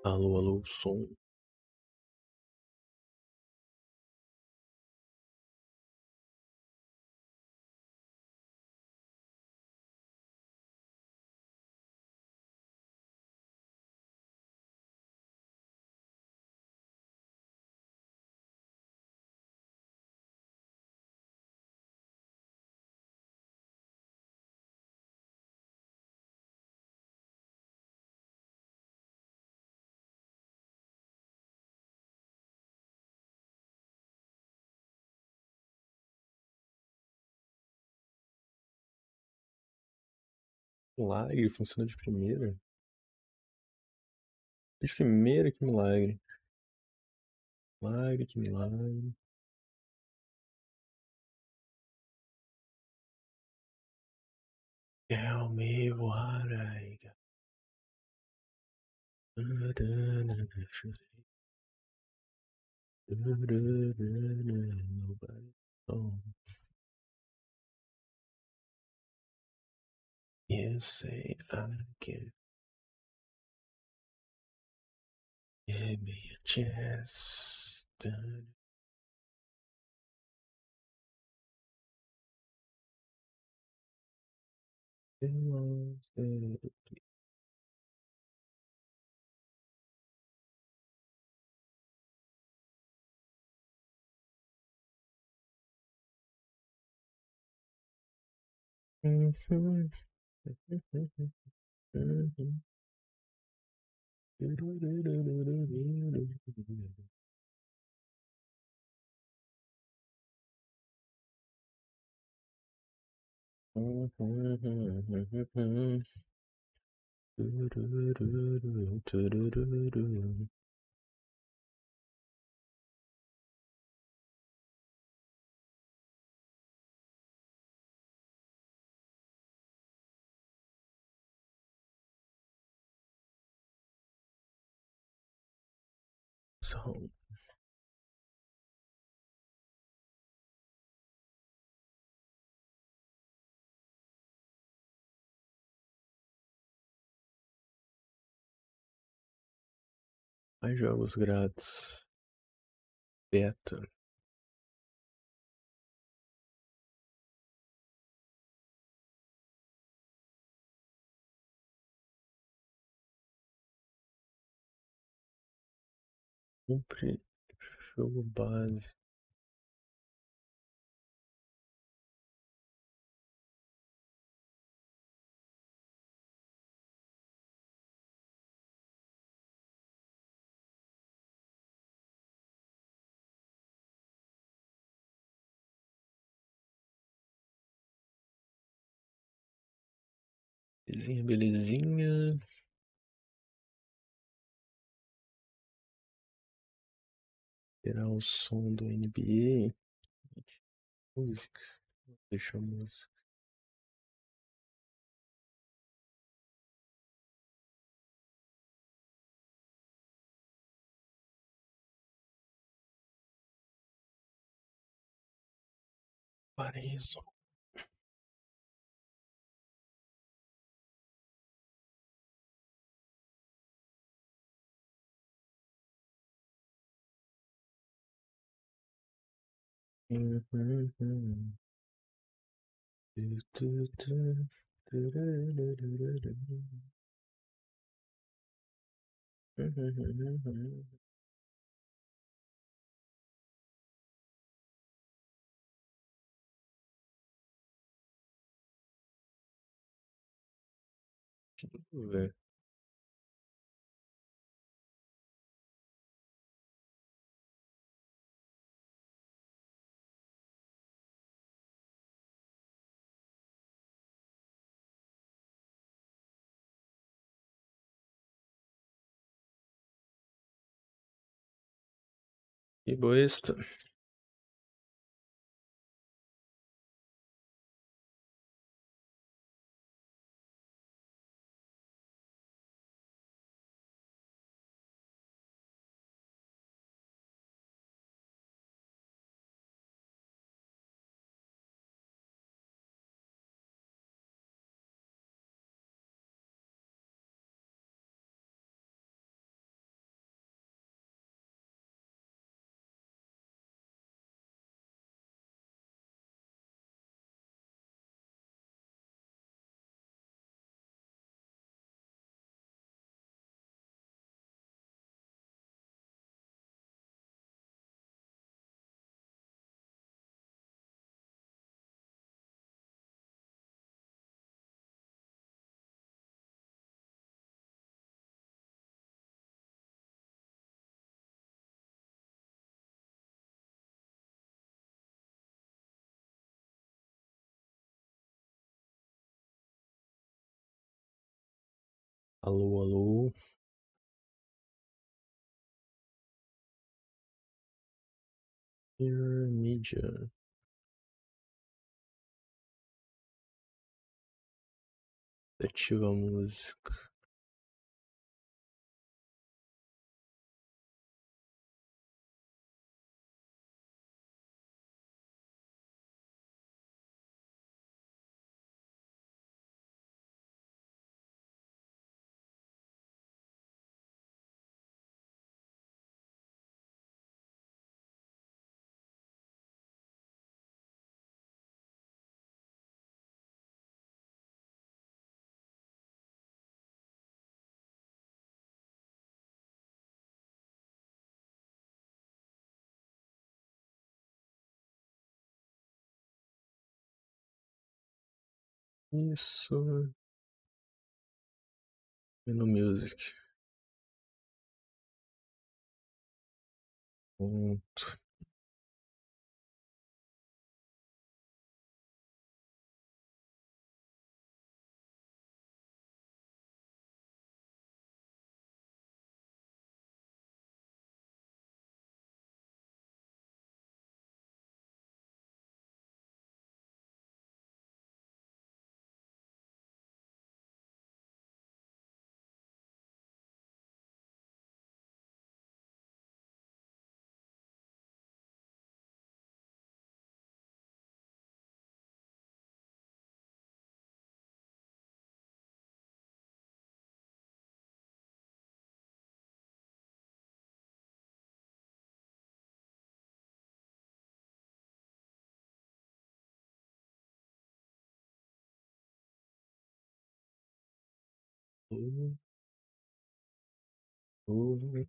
Alô, alô, som. Milagre, funciona de primeira? De primeira, que milagre. Milagre, que milagre. Tell me what I got. Nobody. Oh, you say I can. Give me a chance. São mais jogos grátis. Beta. Compre jogo base. Belezinha, belezinha. Tirar o som do NBA. Música. Deixa a música. Paraíso. Tu, tu, tu. Turururururu. Deixa eu ver. Que besta. Alô, alô. Here Media. Ativa a música. Isso. E no Music. Ponto. Alô, alô.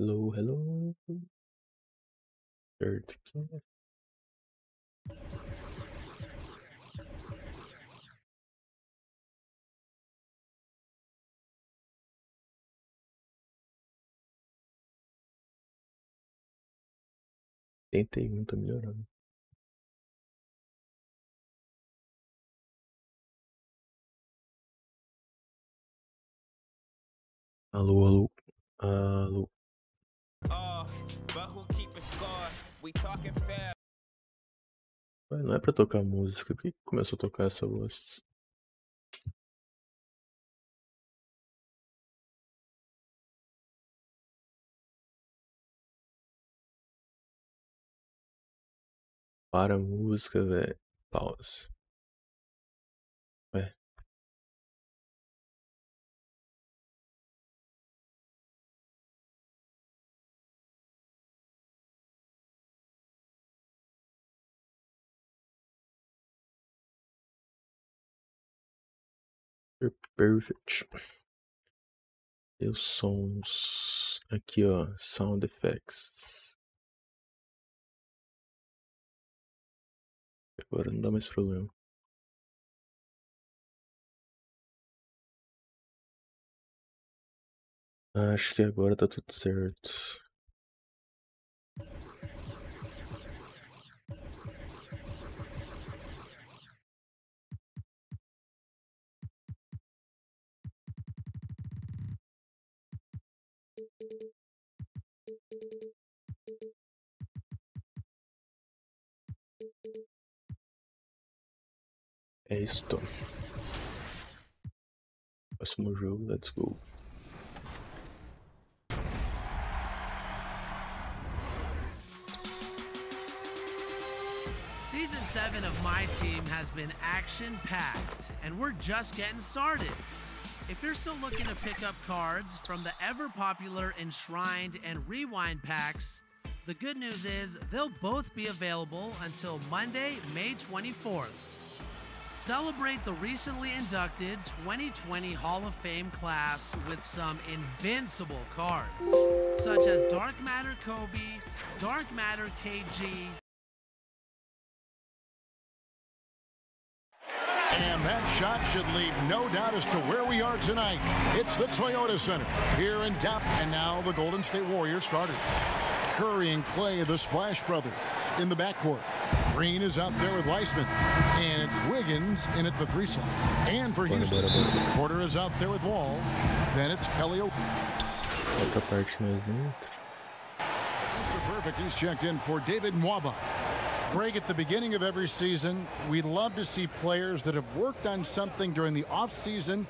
Hello, hello. Certo aqui. Tentei, não tá melhorando. Alô, alô. Alô. Ué, não é pra tocar música. Por que começou a tocar essa voz? Para a música, velho. Pause. Ué, perfect. E os sons aqui, ó, sound effects. Agora não dá mais problema. Acho que agora tá tudo certo. É isto. Próximo jogo, let's go. Season 7 of my team has been action-packed, and we're just getting started. If you're still looking to pick up cards from the ever-popular Enshrined and Rewind packs, the good news is they'll both be available until Monday, May 24th. Celebrate the recently inducted 2020 Hall of Fame class with some invincible cards, such as Dark Matter Kobe, Dark Matter KG, And that shot should leave no doubt as to where we are tonight. It's the Toyota Center here in Dallas. And now the Golden State Warriors starters. Curry and Clay, the Splash Brothers, in the backcourt. Green is out there with Weissman. And it's Wiggins in at the 3 slot. And for Houston, Porter is out there with Wall. Then it's Kelly. Outra parte mais dentro. Mr. Perfect, he's checked in for David Nwaba. Greg, at the beginning of every season, we love to see players that have worked on something during the offseason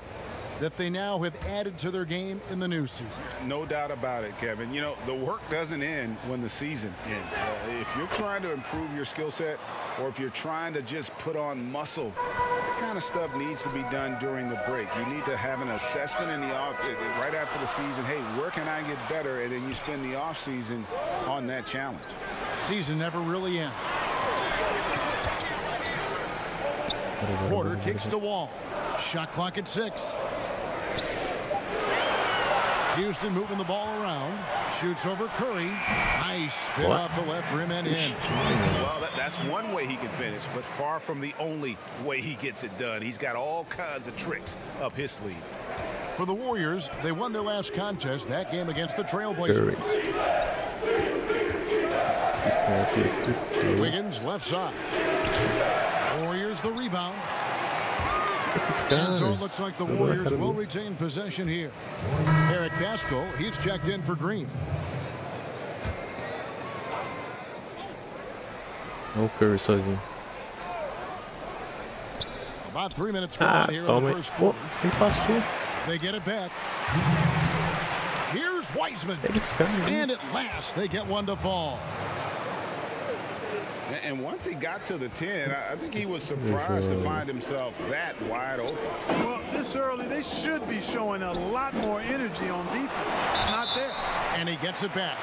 that they now have added to their game in the new season. No doubt about it, Kevin. You know, the work doesn't end when the season ends. If you're trying to improve your skill set, or if you're trying to just put on muscle, that kind of stuff needs to be done during the break. You need to have an assessment in the off right after the season. Hey, where can I get better? And then you spend the off season on that challenge. Season never really ends. Porter kicks to Wall. Shot clock at 6. Houston moving the ball around. Shoots over Curry. Nice spin off the left rim and in. Well, that's one way he can finish, but far from the only way he gets it done. He's got all kinds of tricks up his sleeve. For the Warriors, they won their last contest, that game against the Trailblazers. Wiggins left side. Warriors the rebound. And so it looks like the Warriors will retain possession here. Eric Pascal, he's checked in for Green. Olha o Curry sozinho. About 3 minutes gone here in the first quarter. Ele passou. They get it back. Here's Weissman. And at last, they get one to fall. And once he got to the 10, I think he was surprised to find himself that wide open. Well, this early, they should be showing a lot more energy on defense. It's not there. And he gets it back.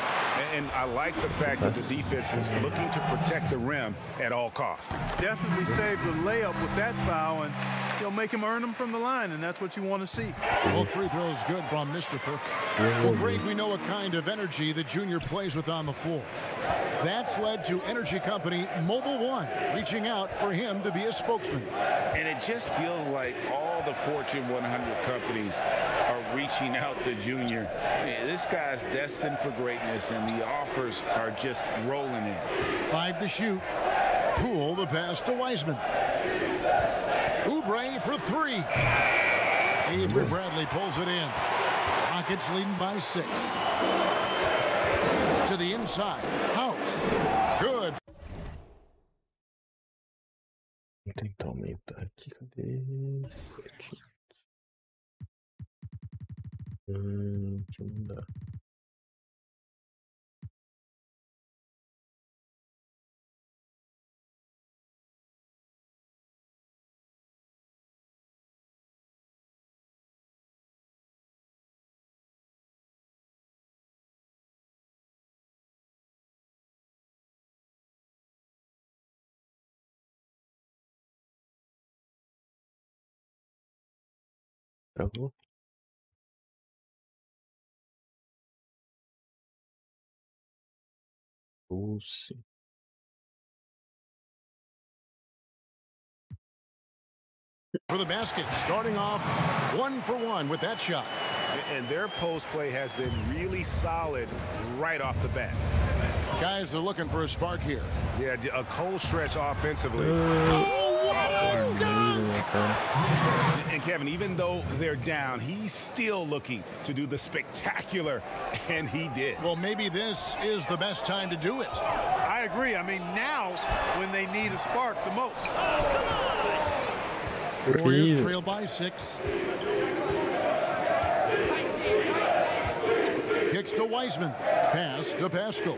And I like the fact that the defense is looking to protect the rim at all costs. Definitely saved the layup with that foul, and he'll make him earn them from the line, and that's what you want to see. Both free throws good from Mr. Perfect. Well, Greg, we know what kind of energy the junior plays with on the floor. That's led to energy company Mobile One reaching out for him to be a spokesman. And it just feels like all the Fortune 100 companies are reaching out to Junior. Man, this guy's destined for greatness, and the offers are just rolling in. 5 to shoot. Poole the pass to Weissman. Oubre for 3. Avery Bradley pulls it in. Rockets leading by 6. To the inside. House. Good. Vou tentar aumentar aqui. Cadê? Aqui não dá. Travou? Wilson. For the basket, starting off 1 for 1 with that shot. And their post play has been really solid right off the bat. Guys are looking for a spark here. Yeah, a cold stretch offensively. And Kevin, even though they're down, he's still looking to do the spectacular, and he did. Well, maybe this is the best time to do it. I agree. I mean, now's when they need a spark the most. Warriors trail by 6. Kicks to Wiseman. Pass to Pascal.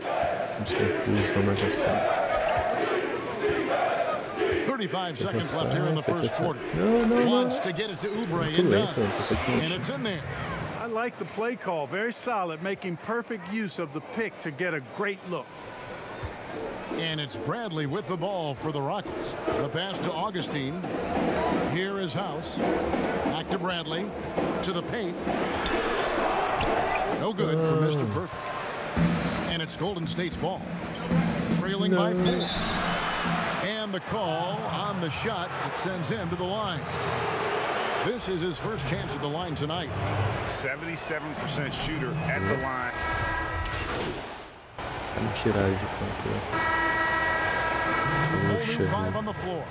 35 seconds left here in the first quarter. Wants to get it to Oubre and done. And it's in there. I like the play call. Very solid, making perfect use of the pick to get a great look. And it's Bradley with the ball for the Rockets. The pass to Augustine. Here is House. Back to Bradley. To the paint. No good for Mr. Perfect. And it's Golden State's ball. Trailing by 4. And the call on the shot that sends him to the line. This is his first chance at the line tonight. 77% shooter at the line. Holding 5 on the floor.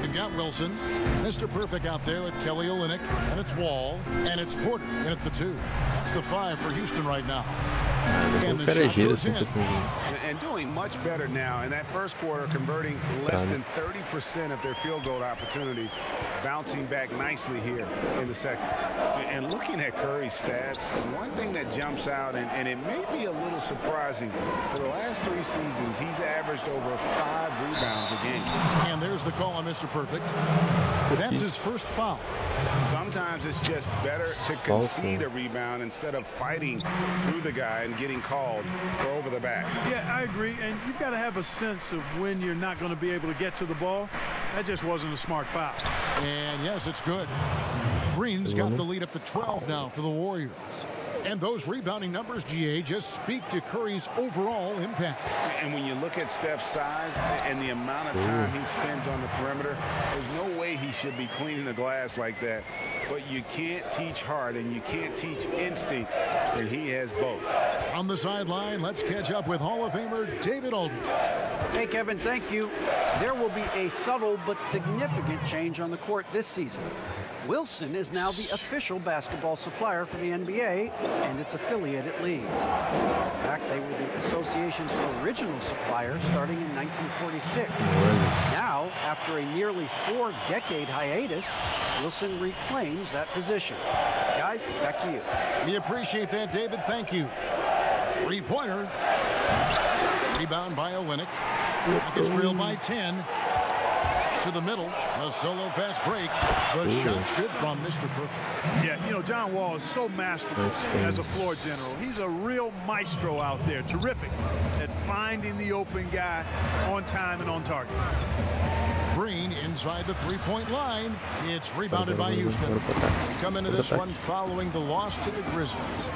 We've got Wilson, Mr. Perfect out there with Kelly Olynyk, and it's Wall, and it's Porter in at the 2. That's the 5 for Houston right now. And the shot goes in. And doing much better now in that first quarter, converting less than 30% of their field goal opportunities, bouncing back nicely here in the second. And looking at Curry's stats, one thing that jumps out, and it may be a little surprising, for the last 3 seasons, he's averaged over 5 rebounds a game. And there's the call on Mr. Perfect. That's his first foul. Sometimes it's just better to concede a rebound instead of fighting through the guy and getting called for over the back. Yeah, I agree. And you've got to have a sense of when you're not going to be able to get to the ball. That just wasn't a smart foul. And yes, it's good. Green's got the lead up to 12 now for the Warriors. And those rebounding numbers, GA, just speak to Curry's overall impact. And when you look at Steph's size and the amount of time he spends on the perimeter, there's no way he should be cleaning the glass like that. But you can't teach heart and you can't teach instinct, and he has both. On the sideline, let's catch up with Hall of Famer David Aldridge. Hey, Kevin, thank you. There will be a subtle but significant change on the court this season. Wilson is now the official basketball supplier for the NBA and its affiliated leagues. In fact, they were the association's original supplier starting in 1946. Now, after a nearly 4-decade hiatus, Wilson reclaims that position. Guys, back to you. We appreciate that, David. Thank you. 3-pointer. Rebound by Olynyk. Rockets trail by 10. To the middle, a solo fast break. The shot's good from Mr. Perfect. Yeah, you know, John Wall is so masterful as a floor general. He's a real maestro out there, terrific at finding the open guy on time and on target. Green inside the 3-point line. It's rebounded by Houston. We come into this one following the loss to the Grizzlies.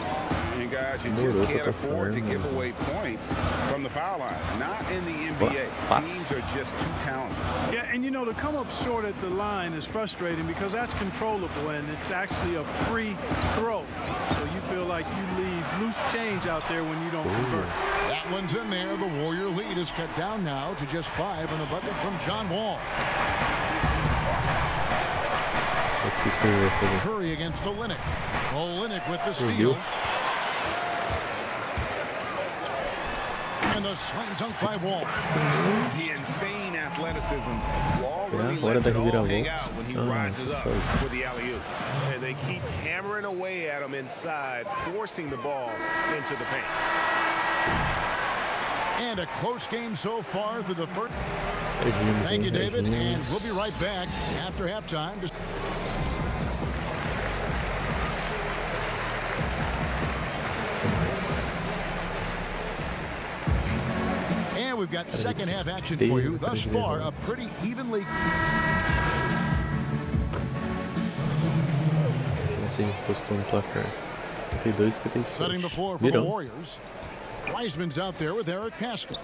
And guys, you just can't afford to give away points from the foul line. Not in the NBA. Teams are just too talented. Yeah, and you know, to come up short at the line is frustrating because that's controllable and it's actually a free throw. So you feel like you leave loose change out there when you don't convert. That one's in there. The Warrior lead is cut down now to just 5 on the bucket from John Wall. Curry against Olynyk. Olynyk with the steal. And the slam dunk by Wall. The insane athleticism. Wall really lets it all hang out when he rises up for the alley-oop. And they keep hammering away at him inside, forcing the ball into the paint. And a close game so far through the first. Thank you, David. And we'll be right back after halftime. And we've got second half action for you. Thus far, a pretty evenly. se encostou no placar. 52, Setting the 57. floor for the Virão. Warriors. Wiseman's out there with Eric Paschal.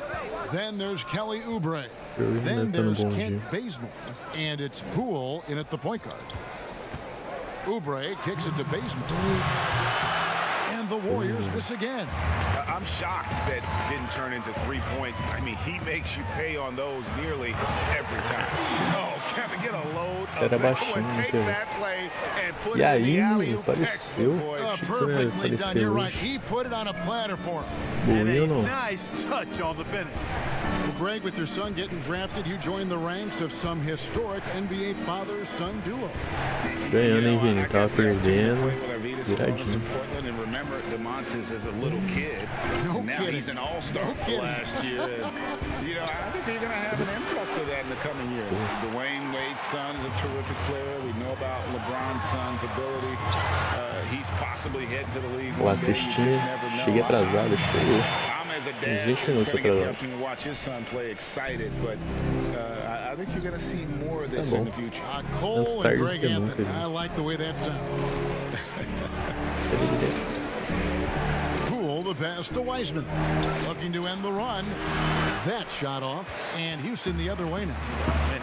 Then there's Kelly Oubre. Curry Then tá no there's bom Kent dia. Bazemore. And it's Poole in at the point guard. Oubre kicks it to Bazemore. And the Warriors miss again. I'm shocked that didn't turn into 3 points. I mean, he makes you pay on those nearly every time. Oh, Kevin, get a load of Era that baixinho, one. Take Kevin. that play and put E it in aí, the alley-oop apareceu. textbook, boys. Achei que você não ia Perfectly done. aparecer You're right. hoje. He put it on a platter for him. Boa ou não? Nice touch on the finish. Well, Greg, with your son getting drafted, you join the ranks of some historic NBA father-son duo. Ganhando, hein, Vini? I Tava got the opportunity to perdendo. play with Arvydas Sabonis in Viradinho. Portland, and remember DeMontis as a little kid. No And now kidding. he's an all-star No kidding. last year. And, I think you're going to have an influx of that in the coming years. Dwayne Wade's son is a terrific player. We know about LeBron's son's ability. He's possibly heading to the league O one day. You assistinho, just never know. cheguei atrasado, cheguei. I'm as a Uns dad 20 that's minutos going to get the atrasado. opportunity to watch his son play excited, but I think you're going to see more of this in the future. Cole Antes and tarde do Greg que Anthony. nunca, I like the way that sounds. Cadê direto? Poole the pass to Wiseman. Looking to end the run. That shot off. And Houston the other way now.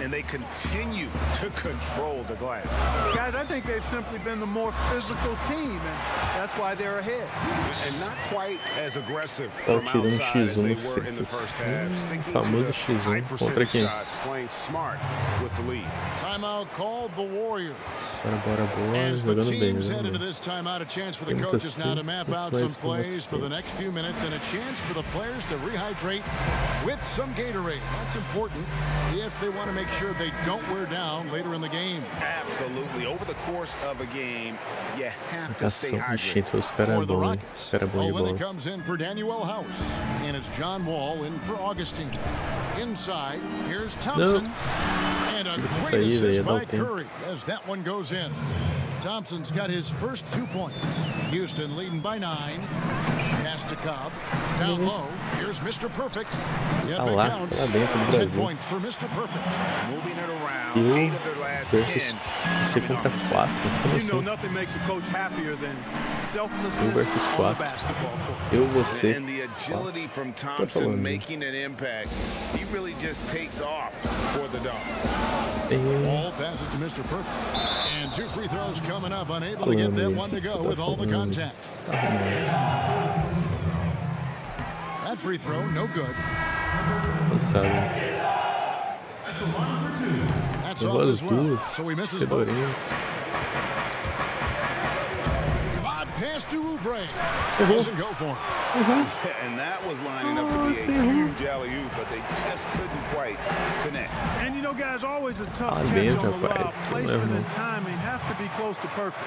And they continue to control the glass. Guys, I think they've simply been the more physical team, and that's why they're ahead. And not quite as aggressive Tá from tirando outside as they X1 were in the Sixers. first half. Sticking Famoso to the X1 high contra percentage quem? shots, playing smart with the lead. Timeout called the Warriors. Bora, As the jogando bem, teams head jogando into bem. this timeout, a chance for the Tem muita coaches now to map out assistência, some mas com plays for the assistência. next few minutes and a chance for the players to rehydrate with some Gatorade. That's important if they want to make sure they don't wear down later in the game. Absolutely. Over the course of a game, you have to stay Marcação, ixi, hydrated. entrou os caras For the bons, hein? Rockets, Os caras bons de Olynyk bola. comes in for Daniel House, and it's John Wall in for Augustine. Inside, here's Thompson, and a Isso great aí, assist velho, dá by o tempo. Curry as that one goes in. Thompson's got his first 2 points. Houston leading by 9. Pass to Cobb. Down low. Here's Mr. Perfect. Yep, Ah it lá, counts. lá dentro do 10 Brasil. points for Mr. Perfect. Moving it around. Eu 8 of their last versus 10. você contra 4. Como You know, assim? nothing makes a coach happier than Eu selflessness versus on the 4. basketball court. Eu, você. And the agility from falando. Thompson making an impact. He really just takes off for the dunk. Ball passes to Mr. Perfect. And 2 free throws coming up. Unable to get that one to go with all the contact. Você tá arrumando. That free throw, no good. Cansado. That's Levou off as as well. duas. So he misses both. Fedorento. Bob pass to Oubre. Errou. Doesn't go for him. And that was lining up to be a huge alley-oop, but they just couldn't quite connect. And you know, guys, always a tough Ah, catch dentro, on the lob. rapaz. Placement Não. and timing have to be close to perfect.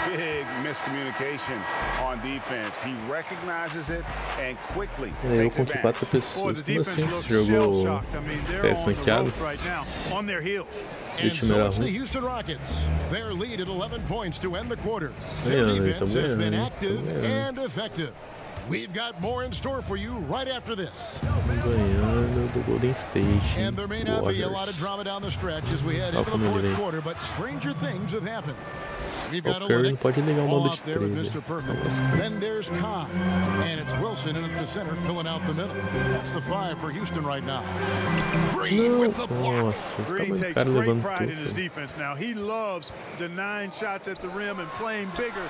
Big miscommunication on defense. He recognizes it and quickly Eu takes contra advantage. 4 Boy, pessoas. the Como defense assim? looks Você jogou shell-shocked. I mean, they're CS on the ranqueado? ropes right now, on their heels. And Esse so era it's the ruim. Houston Rockets. Their lead at 11 points to end the quarter. Yeah, Their they defense has been também, active também. and effective. We've got more in store for you right after this. Ganhando do Golden State And there may not be a lot of Warriors. drama down the stretch as we head Olha into the como ele fourth vem. quarter, but stranger things have happened. We've got O Curry não Olynyk pode ligar uma all bola out de there with 3. Mr. Perfect. Then there's Cobb, and it's Wilson in at the center, filling out the middle. That's the 5 for Houston right now. Green with the block. Nossa, Green tava takes cara great levando pride in his tudo. defense now. He loves denying shots at the rim and playing bigger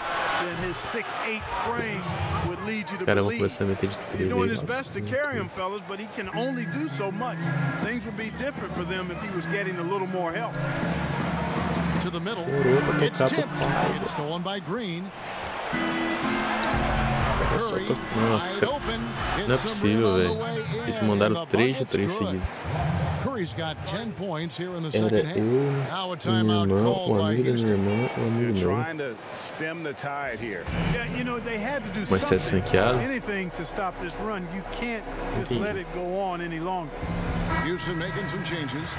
than his 6'8" frame would lead you to Os caras vão believe. começar a meter de He's 3 doing aí. his best to carry him, fellas, but he can only do so much. Things would be different for them if he was getting a little more help. To the middle. Demorou pra It's tocar pro tipped. Paulo. It's stolen by Green. Só Curry, tô- Nossa, wide open. não é Gets some possível, room on the velho. way in, Eles and mandaram the 3 de bucket's 3 good. seguidos. Curry's got 10 points here in the Era second half. eu, Now a minha timeout irmã, called o by amigo da minha Houston. irmã, o amigo meu. Trying to stem the tide here. Yeah, you know, they had to do Mas se é something, ranqueado? anything to stop this run. You can't just Entendi. let it go on any longer. Houston making some changes.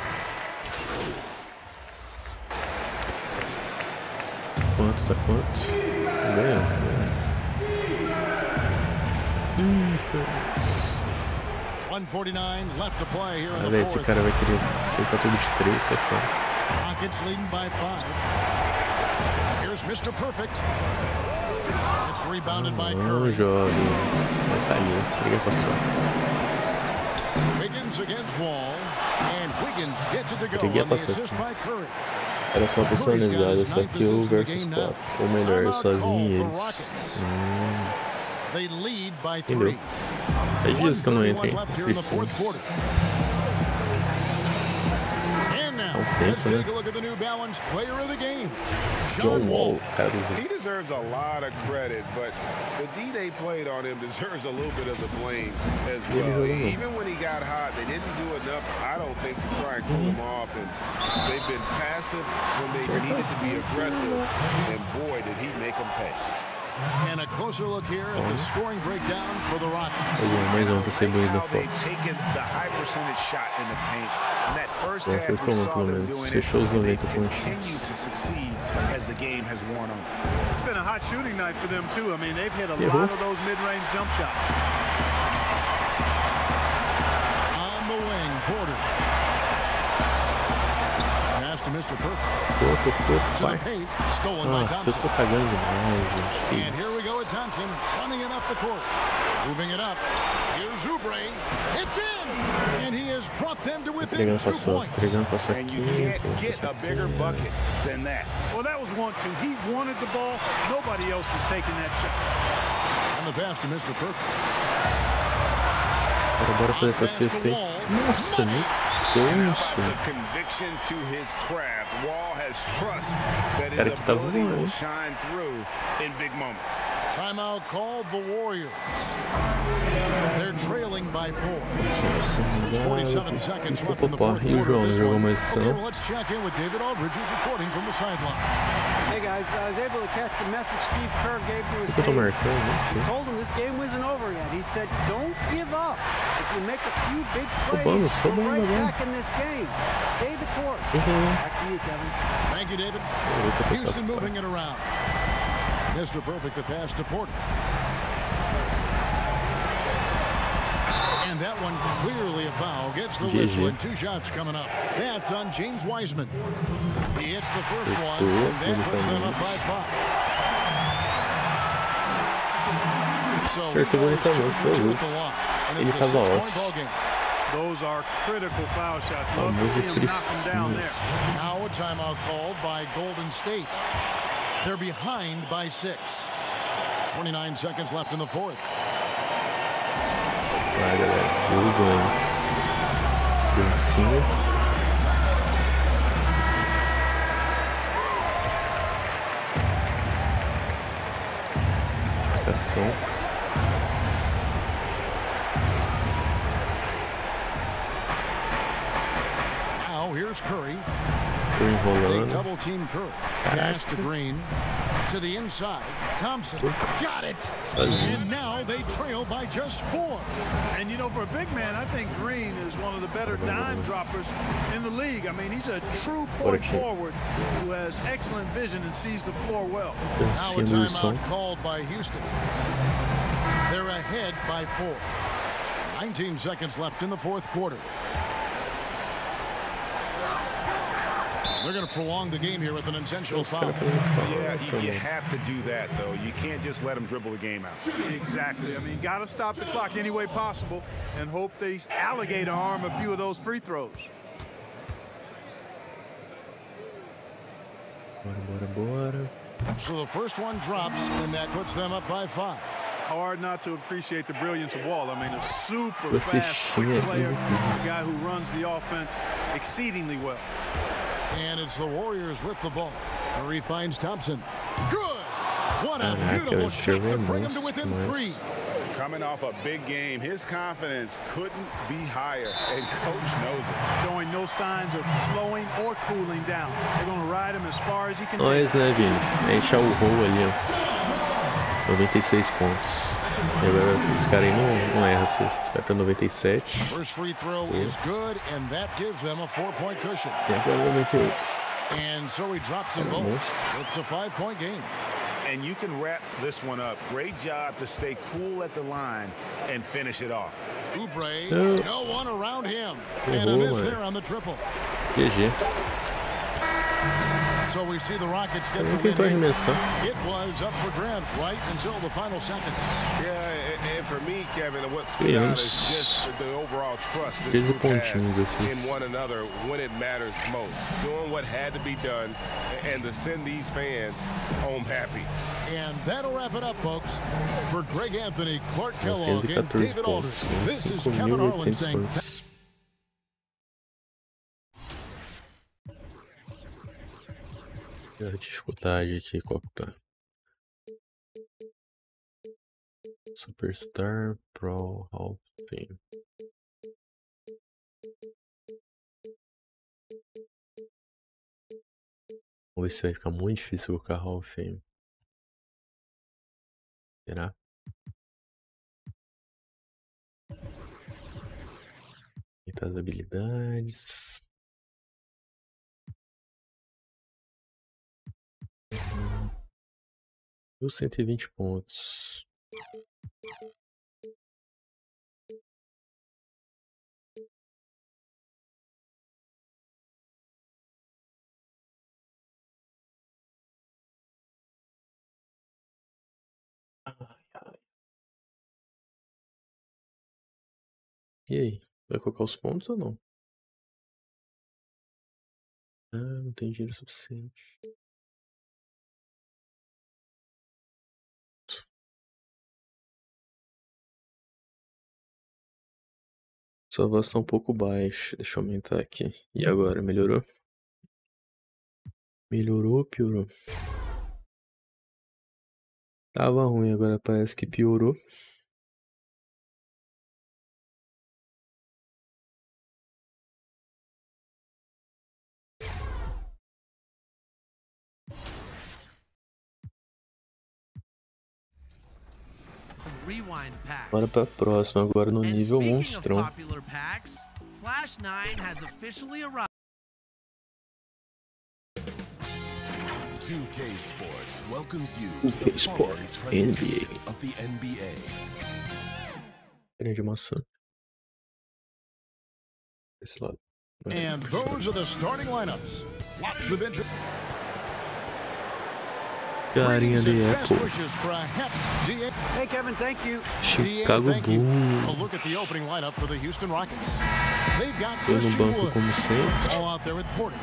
Quantos, tá quantos? Ganhando. Ih, Félix. 1:49 left to play here Ah, in the velho, esse fourth. cara vai querer acertar tudo de 3, sai fora. Rockets leading by 5. Here's Mr. Perfect. It's rebounded by Não, Curry. jovem. Vai cair. Liga pra só. Wiggins against Wall. And Wiggins gets it to go Peguei a on the passagem. assist by Curry. Era só personalizada, só que o versus 4. Ou melhor, eu sozinho e eles. They lead by Entendeu? 3. Faz dias que eu não entro em Left here in the fourth Free quarter. And now, tempo, let's take a look at the New Balance player of the game, John Wall, cara do He deserves a lot of credit, but the D they played on him deserves a little bit of the blame as well. Even when he got hot, they didn't do enough, I don't think, to try and cool him off. And they've been passive when they needed to be aggressive. And boy, did he make them pay. And a closer look here at the scoring breakdown for the Rockets. Mais um pra ser bonito How da foto. they've taken the high percentage shot in the paint. In that first Bom, half, foi we como saw pelo them menos. doing it, Fechou os and 90 they've pontos. continued to succeed as the game has worn on. It's been a hot shooting night for them, too. I mean, they've hit a Yeah, lot who? of those mid-range jump shots. On the wing, Porter. Pass to Mr. Perfect. Outro, To the pai. paint, stolen by Nossa, eu Thompson. tô cagando demais, gente. And here we go with Thompson, running it up the court. Moving it up. Here's Oubre. It's in! And he has brought them to within Pegando 2 passou, points. pegando passou And aqui. you can't get a bigger bucket than that. Well, that was 1-2. He wanted the ball. Nobody else was taking that shot. And the pass to Mr. Perfect. Bora fazer essa cesta aí. Nossa, meu Deus. The conviction to his craft. Wall has trust that his Cara que tá ability will voando. shine through in big moments. Timeout called the Warriors. They're trailing by 4. 47 seconds left in the fourth E o quarter. João, of this jogou one. mais que isso Okay, não? well, let's check in with David Aldridge, who's reporting from the sideline. Hey guys, I was able to catch the message Steve Kerr gave to his O que eu tô team. marcando? Não He sei. told him this game wasn't over yet. He said, don't give up. If you make a few big plays, bom, we're bom, right bom. back in this game. Stay the course. Uhum. Back to you, Kevin. Thank you, David. Houston moving it around. Mr. Perfect, the pass to Porter. And that one clearly a foul. Gets the whistle and 2 shots coming up. That's on James Wiseman. He hits the first one, and that puts them up by 5. So Certo, bonitamente, foi at luz. the line, and Ele it's a tava 6-point ball off. game. Those are critical foul shots. Love to Famoso see him knock them down there. frifinhas. Now a timeout called by Golden State. They're behind by 6. 29 seconds left in the fourth. Vai, galera. Eu ganho. Dancinha. Marcação. Now here's Curry. Tô They enrolando. double team Curry. Pass to Green. To the inside. Thompson. Got it. Sozinho. And now they trail by just 4. And, you know, for a big man, I think Green is one of the better dime droppers in the league. I mean, he's a true point forward who has excellent vision and sees the floor well. Now a Dancinha do Wilson. timeout called by Houston. They're ahead by 4. 19 seconds left in the fourth quarter. They're going to prolong the game here with an intentional foul. Yeah, you have to do that, though. You can't just let them dribble the game out. Exactly. I mean, got to stop the clock any way possible and hope they alligator arm a few of those free throws. Bora. So the first one drops, and that puts them up by 5. Hard not to appreciate the brilliance of Wall. I mean, a super Você fast, quick xinga player, tudo. a guy who runs the offense exceedingly well. And it's the Warriors with the ball. Curry finds Thompson. Good! What a Caraca, beautiful eu shot to tirei bring him to monstro, within mas- 3. Coming off a big game, his confidence couldn't be higher, and Coach knows it. Showing no signs of slowing or cooling down. They're going to ride him as far as he can take. Nós, né, Vini? A gente o roll ali, ó. 96 pontos. E agora esse cara aí não erra a cesta. Vai pra 97. First free throw is good, and that gives them a 4-point cushion. E agora 98. And so he drops them both. Monstro. It's a 5-point game. And you can wrap this one up. Great job to stay cool at the line and finish it off. Oubre, No. no one around him. And a Errou, miss mano. there on the triple. GG. So we see the Rockets get the Ele win. tentou arremessar. It was up for grabs right until the final seconds. Yeah, and for me, Kevin, what stood out is just the overall trust this group has in one another when it matters most. Doing what had to be done and to send these fans home happy. And that'll wrap it up, folks. For Greg Anthony, Clark Kellogg, and David Alderson, this is Kevin Harlan saying... A dificuldade aqui, qual que tá? Superstar Pro Hall of Fame. Vamos ver se vai ficar muito difícil colocar Hall of Fame. Será? Aumentar as habilidades. E 120 pontos. E aí? Vai colocar os pontos ou não? Ah, não tem dinheiro suficiente. Sua voz tá um pouco baixa. Deixa eu aumentar aqui. E agora? Melhorou? Melhorou ou piorou? Tava ruim, agora parece que piorou. Bora pra próxima, agora no nível monstrão. Flash 9 has officially arrived. 2K Sports welcomes you 2K Sports NBA. of the NBA. Grande maçã. Esse lado. And those are the starting lineups. Lots of interest. Carinha de Echo. Hey, Kevin, thank you. Chicago Bulls. A look at the opening lineup for the Houston Rockets. They've got Eu no Christian banco Wood como sempre. all out there with Porter.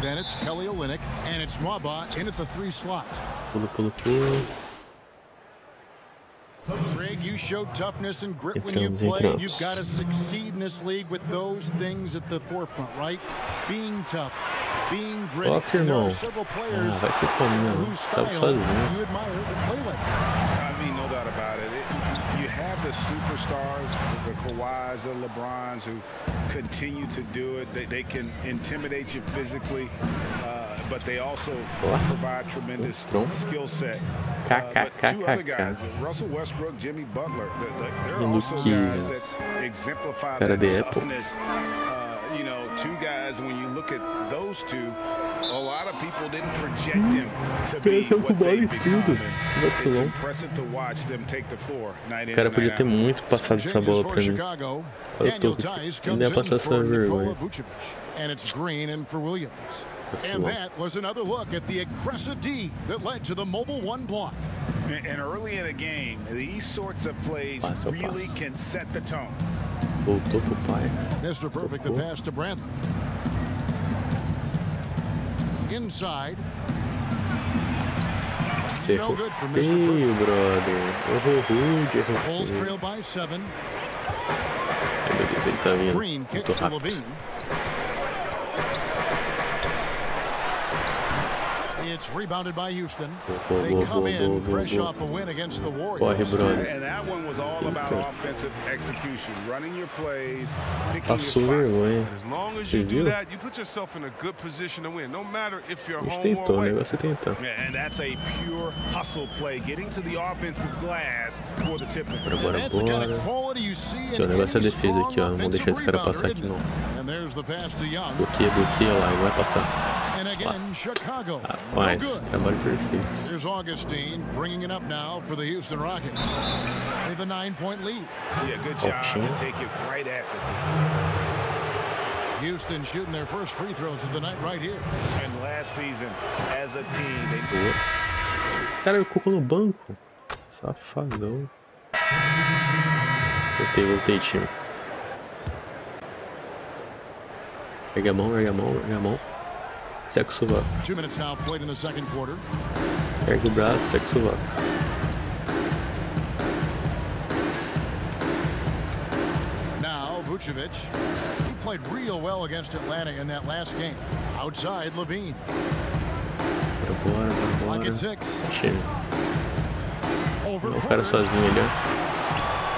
Then it's Kelly Olynyk, and it's Nwaba in at the 3 slot. Pulo. Greg, you showed toughness and grit when you played. You've got to succeed in this league with those things at the forefront, right? Being tough, being gritty. And there are several players whose style you admire and play like. I mean, no doubt about it. You have the superstars, the Kawhis, the LeBrons, who continue to do it. They can intimidate you physically, but they also provide tremendous skill set. But two other guys, Russell Westbrook, Jimmy Butler, they're also guys that exemplify that toughness. You know, two guys, when you look at those two, a lot of people didn't project them to be what they've become. It's impressive to watch them take the floor night in Cara, and podia night ter out. muito passado essa bola pra mim. Eu tô nem a passar essa vergonha. And it's Green and for Williams. And that was another look at the aggressive D that led to the mobile 1 block. And early in a game, these sorts of plays really can set the tone. Voltou pro pai. Mr. Perfect, the pass to Brandon. Inside. Seco feio, brother. Bulls trail by 7. Ele tá vindo Green kicks muito to rápido. Levine. It's rebounded by Houston. They come in fresh off a win against the Warriors. And that one was all about offensive execution, running your plays, picking your spots. As long as you do that, you put yourself in a good position to win, no matter if you're home or away. And that's a pure hustle play, getting to the offensive glass for the tip. That's the kind of quality you see in o negócio é a defesa aqui, ó. Não vou deixar esse cara passar aqui, não. And there's the pass to Young. Bloqueia lá, ele vai passar. And again, Chicago. Rapaz, trabalho perfeito. Here's Augustine bringing it up now for the Houston Rockets. They have a 9-point lead. Yeah, good job to take it right at the Houston shooting their first free throws of the night right here. And last season, as a team, they... Cara, eu colocou no banco. Safadão. Voltei, time. Pega a mão. Seca o sovaco. 2 minutes now played in the second quarter. Ergue o braço, seca o sovaco. Now, Vucevic. He played real well against Atlanta in that last game. Outside, Levine. Bora. Pocket 6. Time. Over O cara sozinho ali, ó.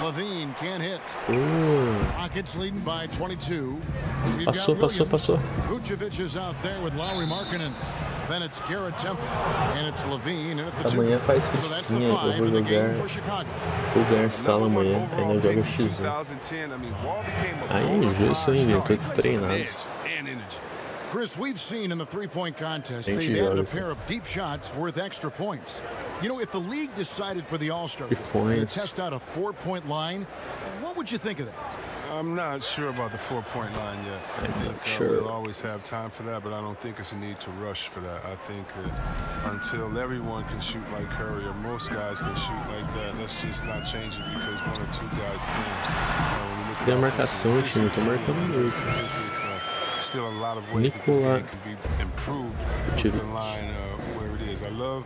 Levine can't hit. Rockets leading by 22. Passou. Vucevic is out there with Lowry Markkanen. Then it's Garrett Temple. And it's Levine in at the 2. Amanhã faz So that's the fichinha, eu 5 vou in the game jogar. for Chicago. Vou ganhar sala amanhã, aí nós jogamos X1. Aí, justo ainda, eu tô destreinado. Chris, we've seen in the three-point contest, Gente, they've added a joga. pair of deep shots worth extra points. You know, if the league decided for the All-Star to Points. test out a 4-point line, what would you think of that? I'm not sure about the 4-point line yet. I think we'll always have time for that, but I don't think it's a need to rush for that. I think that until everyone can shoot like Curry or most guys can shoot like that, let's just not change it because 1 or 2 guys can. Tem a marcação, time, tô marcando muito. Still a lot of ways that this game can be improved with the line where it is. I love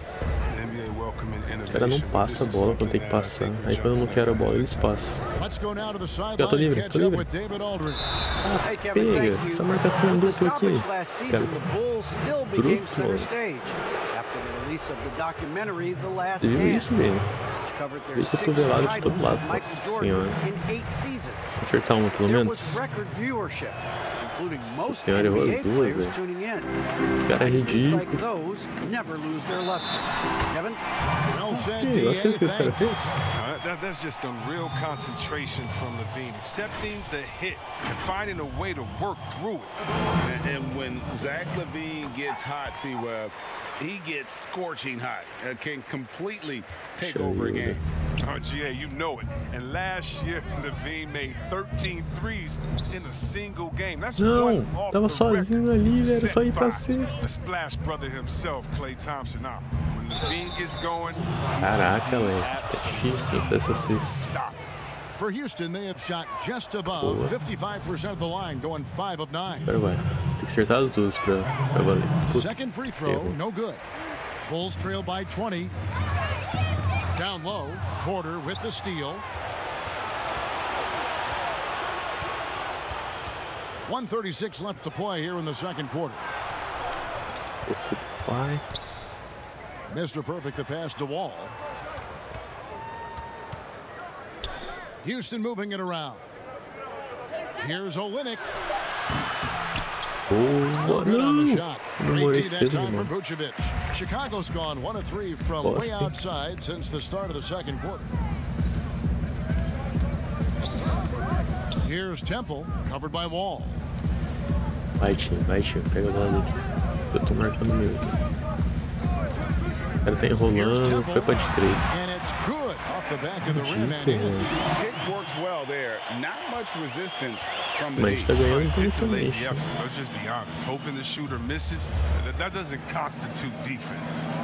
the NBA welcoming innovation. O cara não passa a bola quando tem que passar. Aí quando eu não quero a bola, eles passam. Eu tô livre. Ah, pega. Essa marcação dupla aqui. Cara, bruto. Você viu isso, velho? Veio cotovelado de todo lado. Nossa senhora. Acertar uma pelo menos. Nossa senhora, errou as duas, velho. O cara é ridículo. Olha isso que esse cara fez. That's just unreal concentration from Levine, accepting the hit and finding a way to work through it. And when Zach LaVine gets hot, C-Web, he gets scorching hot. Can completely take over a game. GA, you know it. And last year, Levine made 13 threes in a single game. That's Não, tava sozinho ali, velho. Só ir pra cesta. The Splash Brother himself, Klay Thompson. Now, when Levine gets going, caraca, velho. É difícil fazer essa cesta. For Houston, they have shot just above 55% of the line, going 5 of 9. Agora vai. Tem que acertar as duas pra valer. Second free throw, no good. Bulls trail by 20. Down low, Porter with the steal. 1:36 left to play here in the second quarter. Why? Mr. Perfect, the pass to Wall. Houston moving it around. Here's Olynyk. Oh, good on the não. shot. Demorei Great tee that cedo time for demais. Vucevic. Chicago's gone 1 of 3 from way outside since the start of the second quarter. Here's Temple, covered by Wall. Vai, time. Pega a bola deles. Eu tô marcando o meu. O cara tá enrolando, foi pra de 3. And it's good off the back of the rim and in. It works well there. Not much resistance from the Mas a gente tá ganhando it's a lazy infinitamente. effort. Let's just be honest. Hoping the shooter misses, that doesn't constitute defense.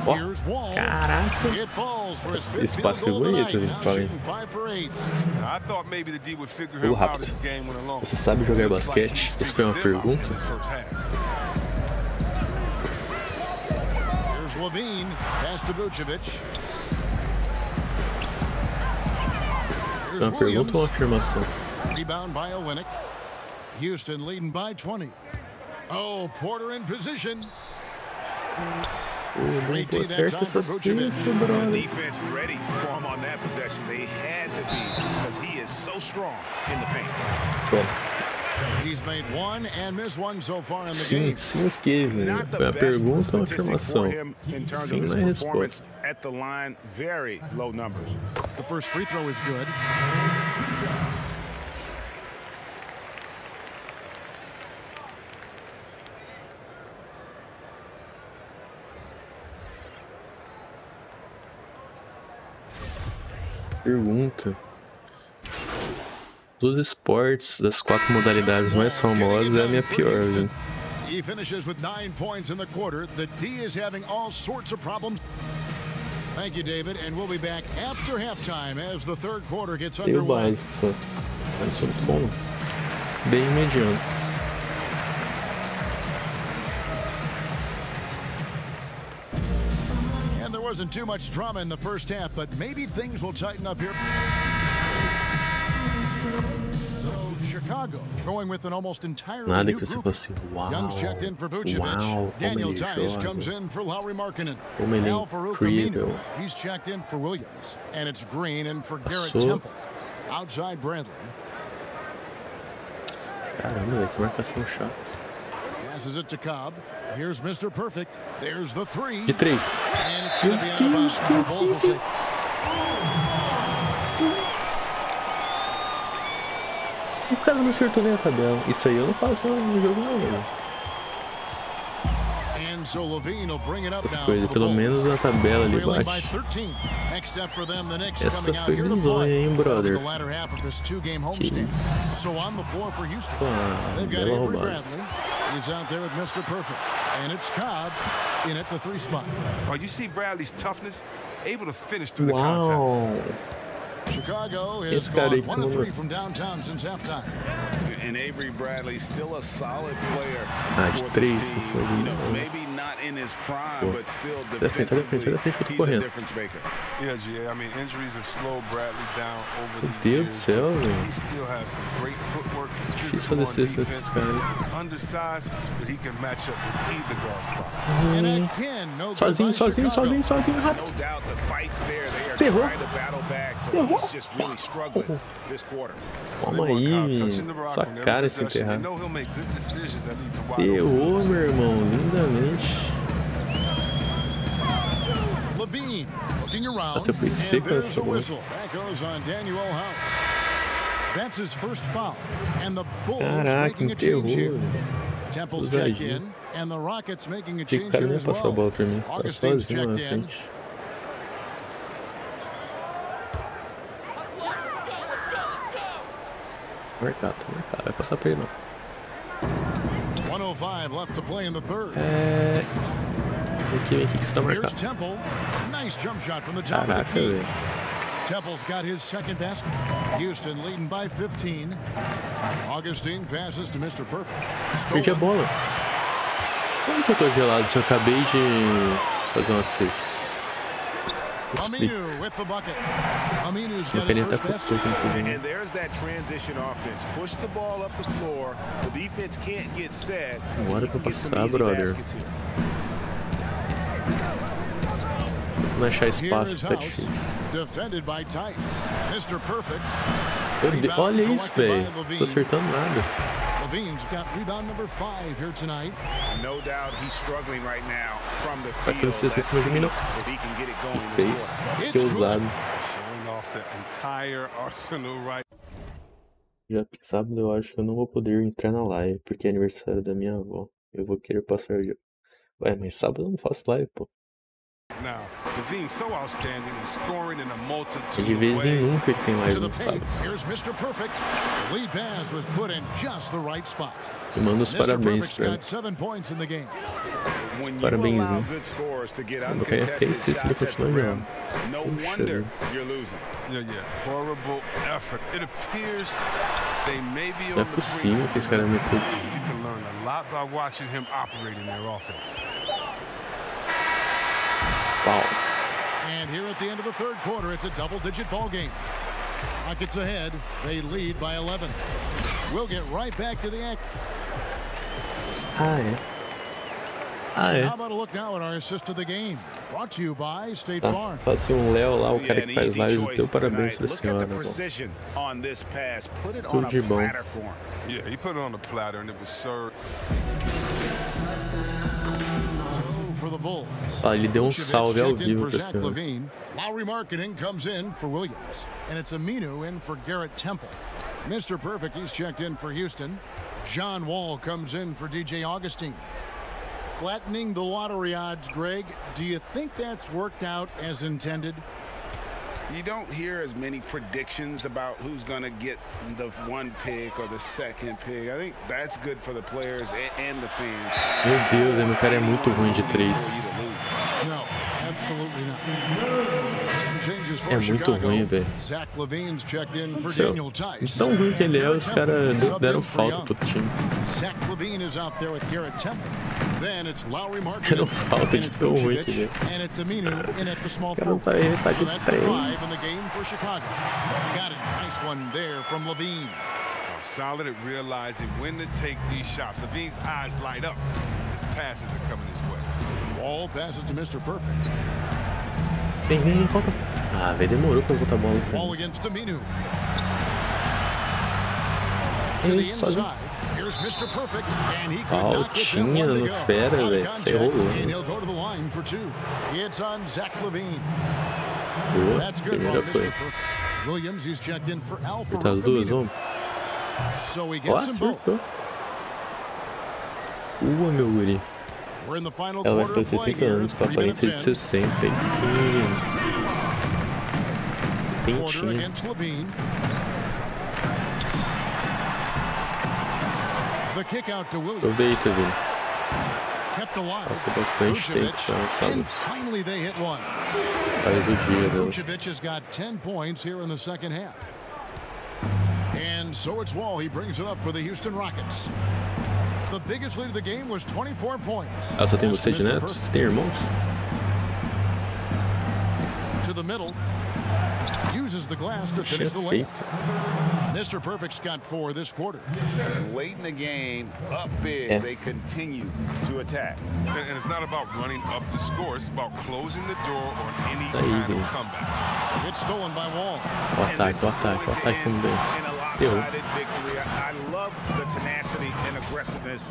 Ó, Here's Wall. caraca. It falls for his fifth Esse field passe foi goal of the bonito, night. eles Now falam. shooting 5 for 8. Now, I thought maybe the D would figure Jogo him out rápido. as the game went along. Você sabe jogar basquete? Isso foi uma pergunta? Here's Levine, pass to Vucevic. É uma pergunta ou uma afirmação? Rebound by Olynyk. Houston leading by 20. Oh, Porter in position. Não tô certo essa cesta, The brother. defense ready for him on that possession. They had to be because he is so strong in the paint. Bom, He's made one and missed one so far in the sim, game. sim o que, velho? Not the Foi uma best pergunta ou uma statistic afirmação? for him in terms Sim, of his não é performance resposta. at the line. Very low numbers. The first free throw is good. Pergunta. Dos esportes, das 4 modalidades mais famosas, é a minha pior, viu? He finishes with 9 points in the quarter. The D is having all sorts of problems. Thank you, David, and we'll be back after halftime as the third quarter gets Tem o underway. básico só. Mas muito bom. Bem mediano. And there wasn't too much drama in the first half, but maybe things will tighten up here. Chicago going with an almost entirely Nada new que você group. fosse, uau, Young's checked in for Vucevic. uau, Daniel como ele Tice joga. comes in for Lauri Markkanen. Como ele é Al Farouk incrível. Aminu, he's checked in for Williams. And it's Green in for Garrett Passou. Temple. Outside Bradley. Caramba, velho, que marcação chata. Passes it to Cobb. Here's Mr. Perfect. There's the three. De 3. And it's going to be out of bounds. The Bulls will take. O cara não acertou nem a tabela. Isso aí eu não faço no jogo não, velho. And so Levine will bring it up Essas now coisas, for the pelo Bulls. menos na tabela ali Trailing by bate. 13. Next step for them, the Knicks Essa coming out foi here to bizonha, play. hein, brother? The latter half of this two-game homestand. So on the floor for Houston. They've got bela Avery roubada. Bradley. He's out there with Mr. Perfect. And it's Cobb in at the 3 spot. Oh, you see Bradley's toughness? Able to finish through the contact. Uau! Chicago has Esse cara gone aí que 1 of você 3 from downtown since halftime. And Avery Bradley still a solid player. Ah, de for 3, this team. isso aí. You know, maybe not in his prime, but still Defensa, defensively, defensa, que eu tô he's a correndo. difference maker. Yeah, G.A. I mean, injuries have slowed Bradley down over Meu the Deus years. do céu, He velho. still has some great footwork. He's Difícil physical on fazer cesta defense. esses caras. He's undersized, but he can match up with either guard spot. And again, no good Sozinho, by sozinho, Chicago. sozinho, sozinho, rápido. No doubt the fight's there. They are Ferrou. trying to battle back, but Ferrou. he's just really struggling this quarter. Calma aí, sua cara se enterrar. Errou, meu irmão, lindamente. Levine looking around. Nossa, eu fui and seco there's nessa the bola. whistle. That goes on Daniel House. That's his first foul. And the Bulls Caraca, making a change here. enterrou. Temple's checked in, and the Rockets making a Achei que change o cara here ia as passar a bola well. pra mim. Tá Augustine's sozinho lá na checked in. frente. Marcado, tá marcado. Vai passar pra ele não. 1:05 left to play in the third. É... Vem aqui que você tá Here's marcado. Temple. Nice jump shot from the top of the Caraca, key. velho. Temple's got his second basket. Houston leading by 15. Augustine passes to Mr. Perfect. Perdi a Stolen. bola. Como que eu tô gelado se eu acabei de fazer uma cesta? Aminu with the bucket. Aminu's got his Queria estar first com basket. pouco no segundo. And there's that transition offense. Push the ball up the floor. The defense can't get set. Bora pra Get some passar, easy brother. baskets here. Não achar Here espaço is tá House, difícil. defended by Tice. Mr. Perfect. Olha isso, velho. Tô acertando nada. Levine's got rebound number 5 here tonight. No doubt he's struggling right now from the Vai field. crescer Let's esse cima de mim, não. see if he can get it going E this fez. quarter. Que ousado. Showing off the entire arsenal right. Já que sábado eu acho que eu não vou poder entrar na live, porque é aniversário da minha avó. Eu vou querer passar de... Ué, mas sábado eu não faço live, pô. Now, Levine so outstanding and scoring in a É multitude de of vez em ways. nunca que tem live To the no paint. sábado. Here's Mr. Perfect. The lead pass was put in just the right spot. Eu mando os Mr. parabéns Perfect's pra got 7 points in the game. When you Parabenzinho. allow good scores to get Quando cair a uncontested face, ele shots at the continua rim, jogando. no Puxa wonder vida. you're losing. Yeah. Horrible effort. It appears they may be Não é on the possível brink. que esse cara me culpe. You can learn a lot by watching him operating their offense. Pau. And here at the end of the third quarter, it's a double-digit ball game. Rockets ahead. They lead by 11. We'll get right back to the act. Ah, é. Ah, é. How about a look now at our assist to the game? Brought to you by State Tá. Farm. Pode ser um Léo lá, o cara Yeah, que an faz easy lives do choice teu parabéns tonight. pra Look at senhora, the pô. precision on this pass. Put it Tudo on a de bom. platter for him. Yeah, he put it on the platter and it was served. For the Bulls. Ah, ele deu um Vucevic salve ao checked in vivo for pra Zach senhora. Levine. Lauri Markkanen comes in for Williams. And it's Aminu in for Garrett Temple. Mr. Perfect, he's checked in for Houston. John Wall comes in for DJ Augustine. Flattening the lottery odds, Greg. Do you think that's worked out as intended? You don't hear as many predictions about who's going to get the one pick or the second pick. I think that's good for the players and the fans. Meu Deus, meu cara é muito ruim de 3. É muito ruim, velho. De tão ruim que ele é, os caras deram falta pro time. Deram falta de tão ruim que ele é. O cara não sabe de 3. Solid at realizing when to take these shots. Levine's eyes light up. His passes are coming his way. All passes to Mr. Perfect. Vem, volta. Ah, velho, demorou pra botar a bola. Ball against Aminu. To the inside. Here's Mr. Perfect, and he could not get that one to go. Fera, velho. Você rolou. And he'll go to the line for 2. It's on Zach Levine. Boa, That's good for Mr. Perfect. Williams, he's checked in for Alpha. Tá as duas, vamos. So he gets them both. Meu guri. We're in the final Ela vai quarter ter of play 70 here. anos, com a aparência de 65. Porter against Levine. The kick out to Williams. Aproveita, velho. Kept alive. Passa bastante tempo pra And finally they hit one. Faz o dia, velho. Vucevic has got 10 points here in the second half. And so it's Wall. He brings it up for the Houston Rockets. The biggest lead of the game was 24 points. Ah, só tem você de neto? Você tem irmãos? To the middle. Uses the glass to finish the layup. Mr. Perfect's got 4 this quarter. Late in the game, up big, they continue to attack. And it's not about running up the score. It's about closing the door on any kind of comeback. It's stolen by Wall. Ataque como bem. Victory. I love the tenacity and aggressiveness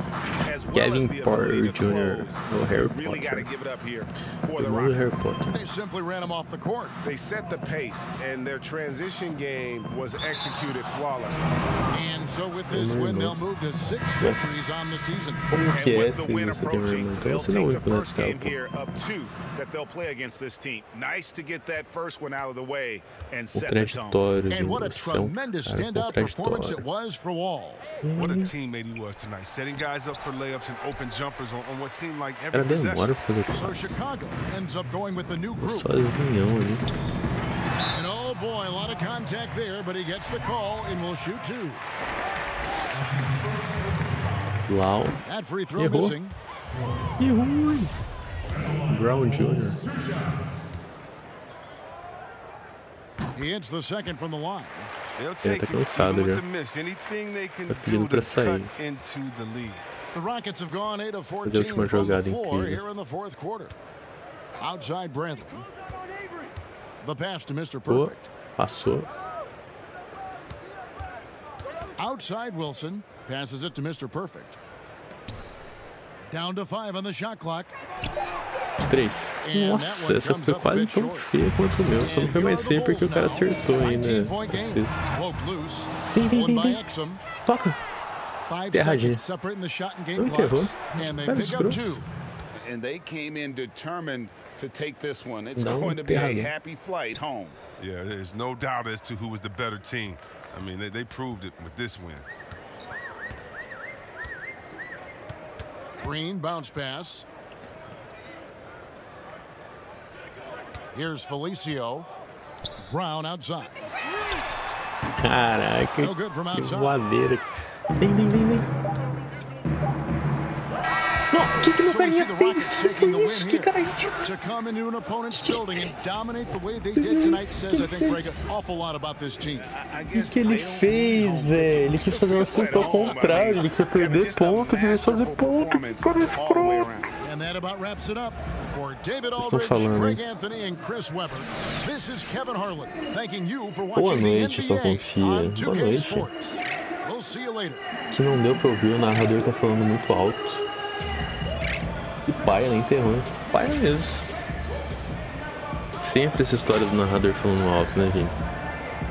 as well as the Porter ability to Jr. close. Harry Really got to give it up here for the Harry Rockets. Potter. They simply ran him off the court. They set the pace, and their transition game was executed flawlessly. And so with this win, they'll move to 6 victories on the season. Como And que é with se the win você tem um approaching, irmão? Então they'll você não take the usa first game Natal. here of 2 that they'll play against this team. Nice to get that first one out of the way and set the tone. And what a tremendous standout performance it was for Wall. What a teammate he was tonight, setting guys up for layups and open jumpers on what seemed like every possession. So Chicago ends up going with a new group. Sozinhão ali. And oh boy, a lot of contact there, but he gets the call and will shoot 2. Lau. That free throw missing. Errou. Brown Jr. He hits the second from the line. Ele tá cansado já. Tá pedindo pra sair. The Rockets have gone 8 of 14 from the floor here in the fourth quarter. Outside Bradley. The pass to Mr. Perfect. Passou. Outside Wilson. Passes it to Mr. Perfect. Down to 5 on the shot clock. 3. Nossa, essa foi quase tão feia quanto o meu. Só não foi mais feia porque o cara acertou ainda. Vem. Toca. Erradinha. Não errou. Cara, escroto. And they came in determined to take this one. It's going to be a happy flight home. Yeah, there's no doubt as to who was the better team. I mean, they proved it with this win. Green bounce pass. Here's Felicio. Brown outside. Caraca, que voadeira. Vem. Não, que meu carinha fez? Que foi isso? Que cara To come into an opponent's building and dominate the way they did tonight says, I think, Greg, an awful lot about this team. O que ele fez, velho? Ele quis fazer uma cesta ao contrário. Ele quer perder ponto, começou a fazer ponto. Cara, escroto. And that about wraps it up. For David Aldridge, Greg Anthony, and Chris Webber, this is Kevin Harlan thanking you for watching the NBA on 2K Sports. We'll see you later. Que não deu pra ouvir, o narrador tá falando muito alto. Que paia, nem enterrou. Paia mesmo. Sempre essa história do narrador falando alto, né, gente?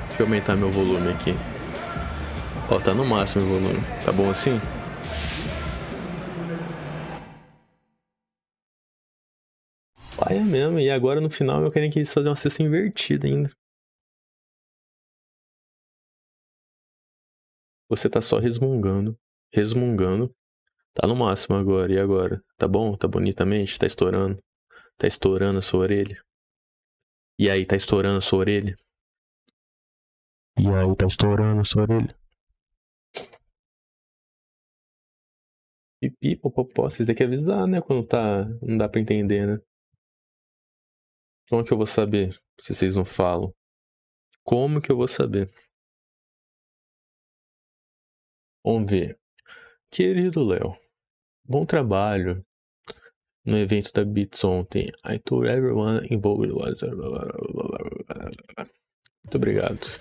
Deixa eu aumentar meu volume aqui. Ó, tá no máximo o volume. Tá bom assim? Paia mesmo. E agora no final eu queria que eles fazer uma cesta invertida ainda. Você tá só resmungando. Resmungando. Tá no máximo agora. E agora? Tá bom? Tá bonitamente? Tá estourando? Tá estourando a sua orelha? E aí, tá estourando a sua orelha? E aí, tá estourando a sua orelha? Pipi, popopó, vocês têm que avisar, né? Quando tá... Não dá pra entender, né? Como que eu vou saber se vocês não falam? Como que eu vou saber? Vamos ver. Querido Léo, bom trabalho no evento da Beats ontem. I told everyone involved was... Muito obrigado.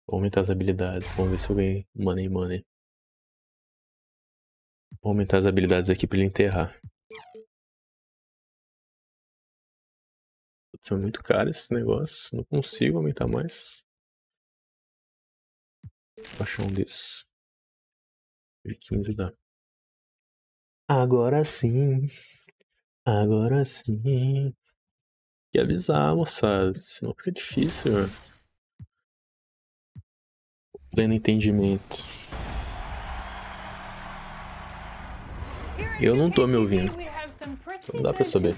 Vou aumentar as habilidades. Vamos ver se eu ganhei money. Vou aumentar as habilidades aqui pra ele enterrar. Putz, é muito caro esse negócio. Não consigo aumentar mais. Vou achar um desses. 15 dá. Agora sim. Agora sim. Tem que avisar, moçada. Senão fica difícil, mano. Pleno entendimento. Eu não tô me ouvindo. Não dá pra saber.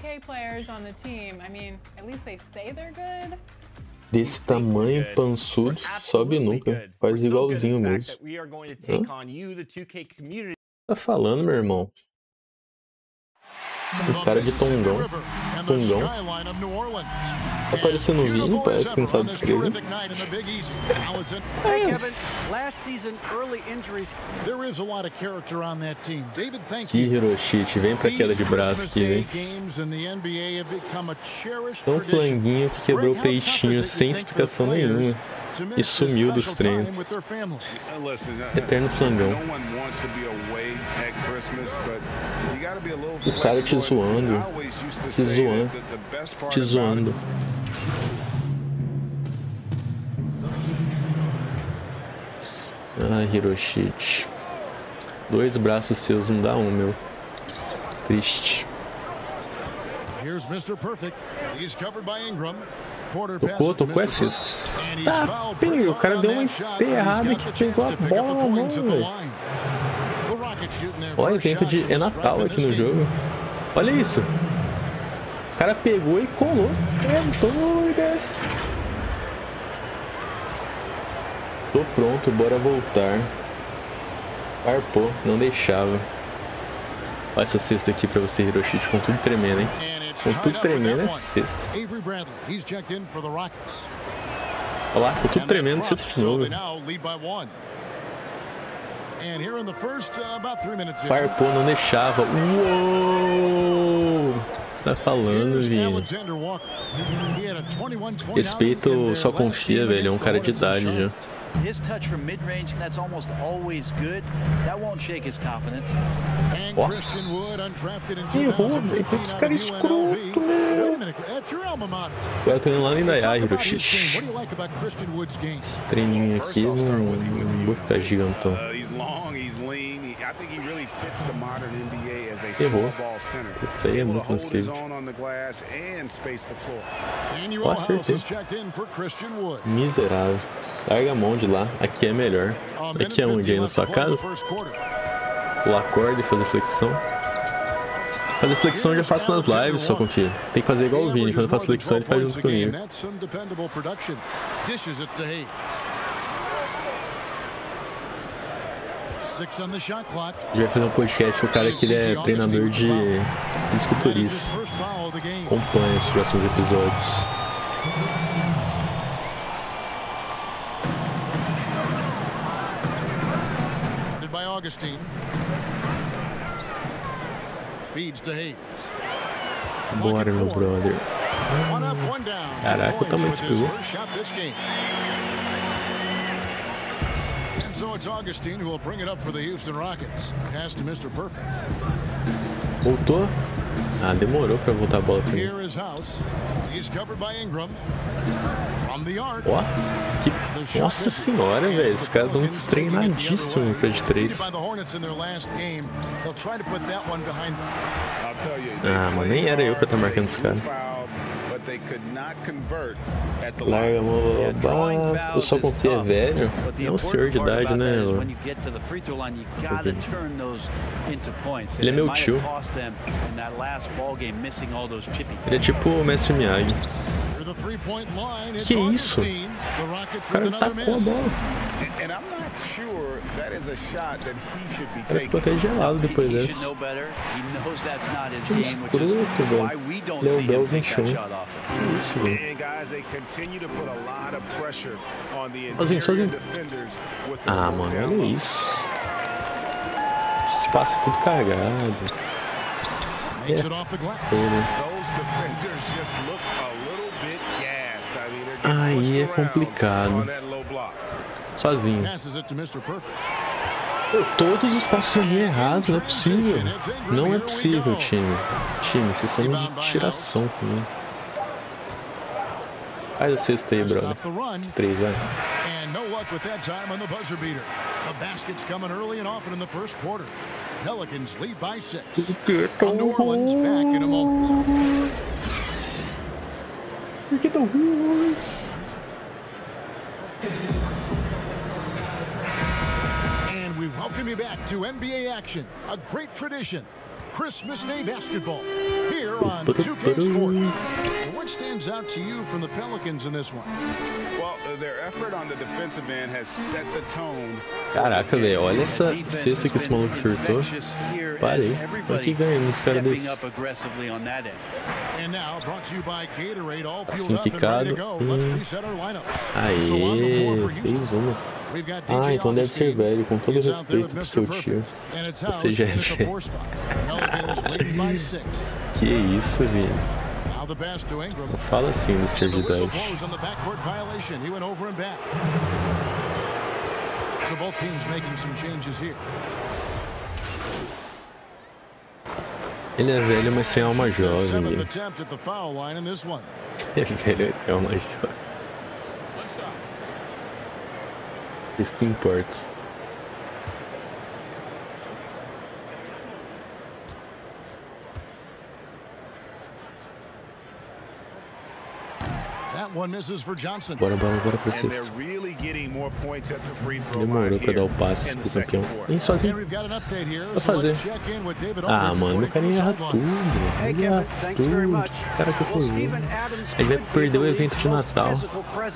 Desse tamanho, pançudo, sobe nunca. Faz igualzinho mesmo. Hã? Tá falando, meu irmão? O cara de Tongão. Tá parecendo um vídeo, parece que não sabe escrever. Que Hiroshite, vem pra queda de braço aqui, vem. Um flanguinho que quebrou o peitinho sem explicação nenhuma e sumiu dos treinos. Eterno flangão. O cara te zoando. Te zoando. Ah, Hiroshite. 2 braços seus não dá um, meu. Triste. Tocou, é sexta. Tá, pega, o cara deu uma enterrada que pegou a bola na mão, velho. Olha, evento de... É Natal aqui no jogo. Olha isso. O cara pegou e colou. É doido. Tô pronto, bora voltar. Parpou, não deixava. Olha essa cesta aqui pra você, Hiroshite, com tudo tremendo, hein? Com tudo tremendo é sexta. Olha lá, com tudo tremendo, sexta de novo. Parpou, não deixava. Uou! Você tá falando, Vini? Respeito, só confia, velho. É um cara de idade já. His touch from mid-range, that's almost always good. That won't shake his confidence. Errou, velho. Que cara escroto, meu. Agora eu tô indo lá no Indaiá, Hiroshite. Esse treininho aqui não vou ficar gigantão. Errou. Isso aí é muito mais livre. Ó, acertei. Miserável. Larga a mão de lá. Aqui é melhor. Aqui é onde? Aí na sua casa? Pular corda e fazer flexão. Fazer flexão eu já faço nas lives, só confia. Tem que fazer igual o Vini. Quando eu faço flexão, ele faz junto comigo. A gente vai fazer um podcast com o cara que ele é treinador de fisiculturista. Acompanhe os próximos episódios. Bora, meu brother. Caraca, o tamanho desse pegou. So it's Augustine who will bring it up for the Houston Rockets. Pass to Mr. Perfect. Voltou? Ah, demorou pra voltar a bola pra mim. Ó, que... Nossa senhora, velho. Os caras dão um destreinadíssimo pra de 3. Ah, mas nem era eu pra estar marcando esse cara. Larga a mão, o só confia é velho. É um senhor de idade, né? Ele é meu tio. Ele é tipo o Mestre Miyagi. Que isso? O cara tacou a bola. O cara ficou até gelado depois dessa. Que escroto, velho. Leobel 21. Que isso, velho. Sozinho. Ah, mano, olha isso. Espaço tudo cagado. Aí é complicado. Sozinho. Todos os passos pra mim errados, não é possível. Não é possível, time. Vocês estão de tiração comigo. Faz a cesta aí, brother. 3, vai. Pelicans lead by 6. New Orleans back in a moment. Por que tão ruim? And we welcome you back to NBA action, a great tradition. Christmas Day basketball here on 2K Sports. What stands out to you from the Pelicans in this one? Well, their effort on the defensive end has set the tone. Caraca, velho, olha essa cesta que esse maluco acertou. Parei. Olha que ganha nesse cara desse. Assim ficado. Aê, fez uma. Ah, então deve ser velho, com todo respeito pro seu tio. Você já é velho. Que isso, velho. Não fala assim do senhor de idade. Ele é velho, mas sem alma jovem. Ele é velho, mas sem alma jovem. Isso que importa. Bora pra cesta. Demorou pra dar o passe pro campeão. Ih, sozinho. Vou fazer. Ah, mano, meu carinha erra tudo. Ele erra tudo. Cara que eu tô vendo. Ele vai perder o evento de Natal.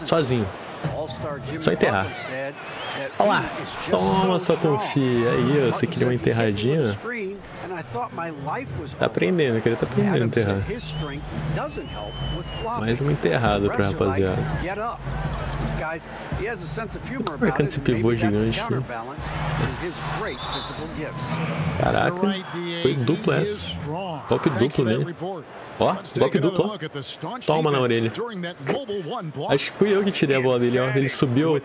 Sozinho. Só enterrar. Olha lá. Toma, só confia. Aí, você queria uma enterradinha? Tá aprendendo, ele tá aprendendo a enterrar. Mais uma enterrada pra rapaziada. Tô marcando esse pivô gigante aqui. Caraca, foi dupla essa. Golpe duplo nele. Ó, golpe duplo. Toma na orelha. Acho que fui eu que tirei a bola dele, ó. Ele subiu.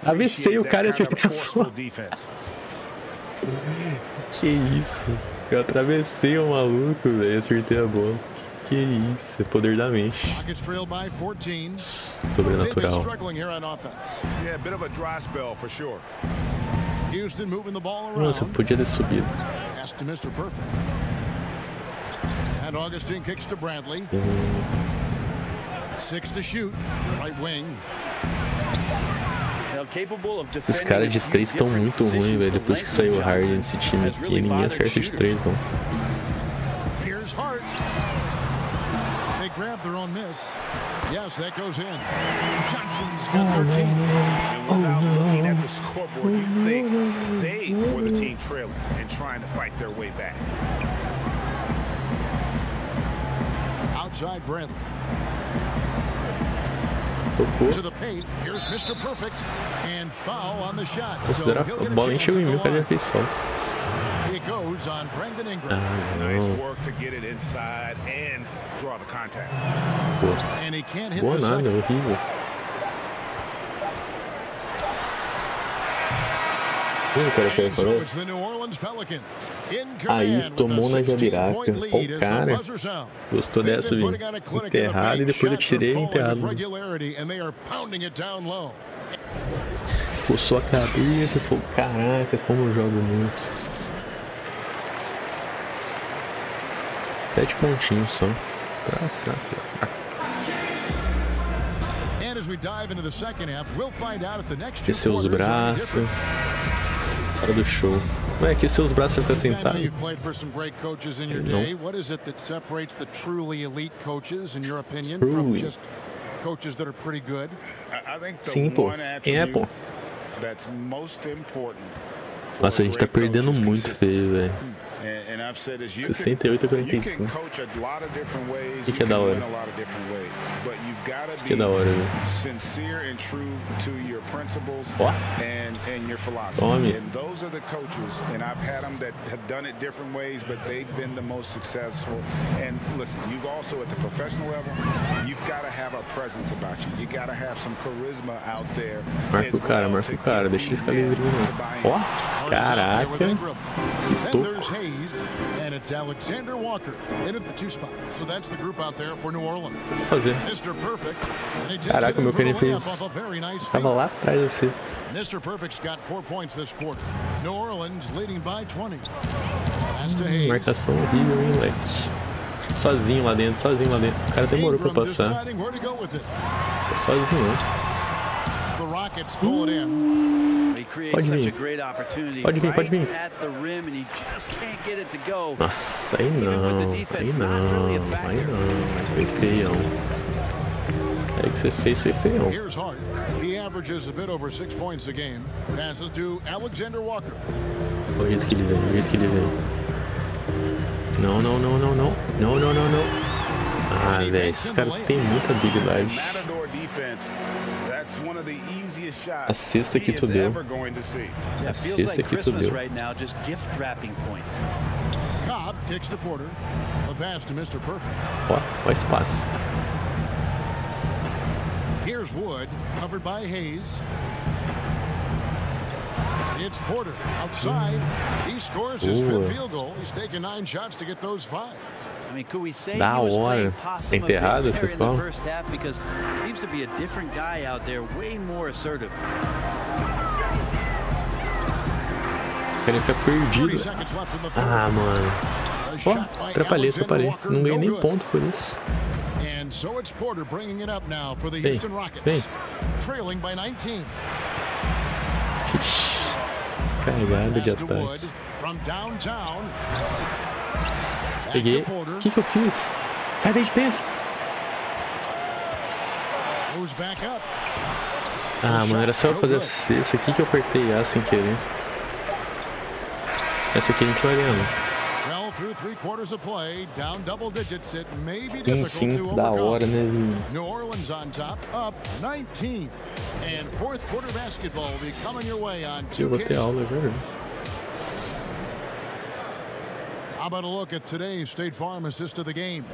Avessei o cara e acertei a bola. Que isso? Eu atravessei o maluco, velho. Acertei a bola. Que isso? É poder da mente. Sobrenatural. Nossa, podia ter subido. And Augustine kicks to Bradley. 6 to shoot. Right wing. Esses caras de 3 estão muito ruins, velho. Depois que saiu o Harden desse time aqui, ninguém acerta de 3, não. Here's Hart. They grab their own miss. Yes, that goes in. Johnson's got 13. And without looking at the scoreboard, you think they were the team trailing and trying to fight their way back. Outside Bradley. To the paint. Here's Mr. Perfect and foul on the shot. So a bola nem chegou em mim, cadê a fez só? It goes on Brandon Ingram. Nice work to get it inside and draw the contact. And he can't hit the second. Horrível. O cara saiu para essa. Aí tomou na jabiraca. Ó, o cara gostou dessa, viu? Enterrado e depois eu tirei enterrado. Puxou a cabeça e falou: caraca, como eu jogo muito. 7 pontinhos só. Aquecer os braços. Hora do show. Ué, aquecer os braços pra ficar sentado? Sim, pô. Quem é, pô? Nossa, a gente tá perdendo muito feio, velho. 68 a 45. O que é da hora? O que é da hora, velho? Ó. Tome. Marca o cara, deixa ele ficar livre, não. Ó, caraca. Que toco. And it's Alexander Walker in at the 2 spot. So that's the group out there for New Orleans. Vou fazer. Caraca, meu Kenny fez. Tava lá atrás da cesta. Mr. Perfect's got 4 points this quarter. New Orleans leading by 20. Marcação horrível, hein, moleque. Sozinho lá dentro, O cara demorou pra passar. Tá sozinho. The Rockets pull it in. Pode vir. Pode vir. Nossa, aí não. Foi feião. Aí que você fez foi feião. Here's Hart. He averages a bit over 6 points a game. Passes to Alexander Walker. O jeito que ele vem, Não. Ah, velho, esses caras têm muita habilidade. A cesta que tu deu. A cesta que tu deu. Ó o espaço. Here's Wood, covered by Hayes. It's Porter outside. He scores his 5th field goal. He's taken 9 shots to get those 5. Da hora. Enterrada, você fala? Querem ficar perdido. Ah, mano. Ó, atrapalhei. Não ganhei nem ponto por isso. Vem. Carregado de ataque. Peguei. O que eu fiz? Sai daí de dentro. Ah, mano, era só eu fazer essa aqui que eu apertei A sem querer. Essa aqui a gente vai ganhando. Sim, da hora, né? New Orleans on top, up 19. And 4th quarter basketball will be coming your way on 2K. Eu vou ter aula, velho. How about a look at today's State Farm assist of the game?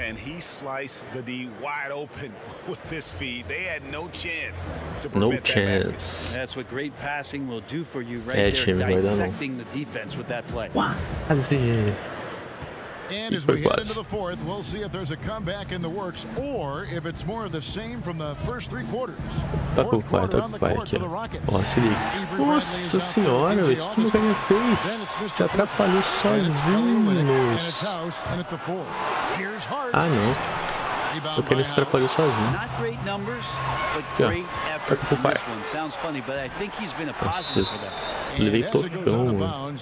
And he sliced the D wide open with this feed. They had no chance to prevent that basket. That's what great passing will do for you right there, dissecting the defense with that play. Quase. And as we head into the 4th, we'll see if there's a comeback in the works or if it's more of the same from the first 3 quarters. Tá com o pai aqui, ó. Ó, se liga. Nossa senhora, velho. O que o Carinha fez? Se atrapalhou sozinho. Ah, não. O Carinha se atrapalhou sozinho. Aqui, ó. Toca pro pai. Nossa, levei tocão, mano.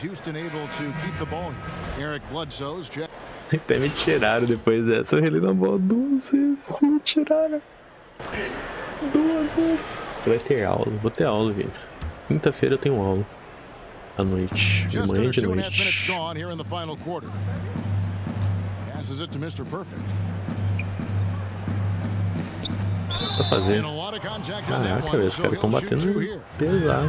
Até me tiraram depois dessa. Eu relei na bola 2 vezes. Me tiraram 2 vezes. Você vai ter aula. Vou ter aula, gente. Quinta-feira eu tenho aula. À noite. De manhã e de noite. Pra fazer. Caraca, velho, os caras estão batendo pesado.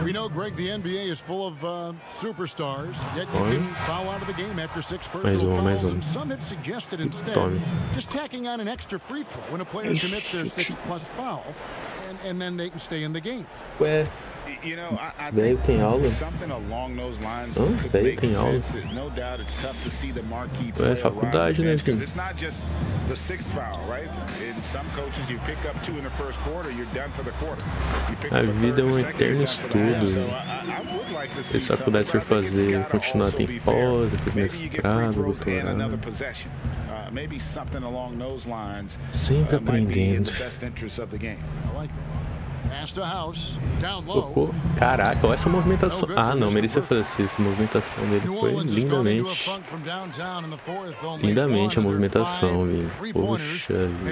Mais um. Tome. Ué. Velho tem aula? Velho tem aula? É faculdade, né, filho? A vida é um eterno estudo. Se faculdade for fazer, continuar tem pós, depois mestrado, doutorado. Sempre aprendendo. Tocou. Caraca, olha essa movimentação. Ah, não, merecia fazer assim. Essa movimentação dele foi lindamente. Lindamente a movimentação, velho. Poxa vida.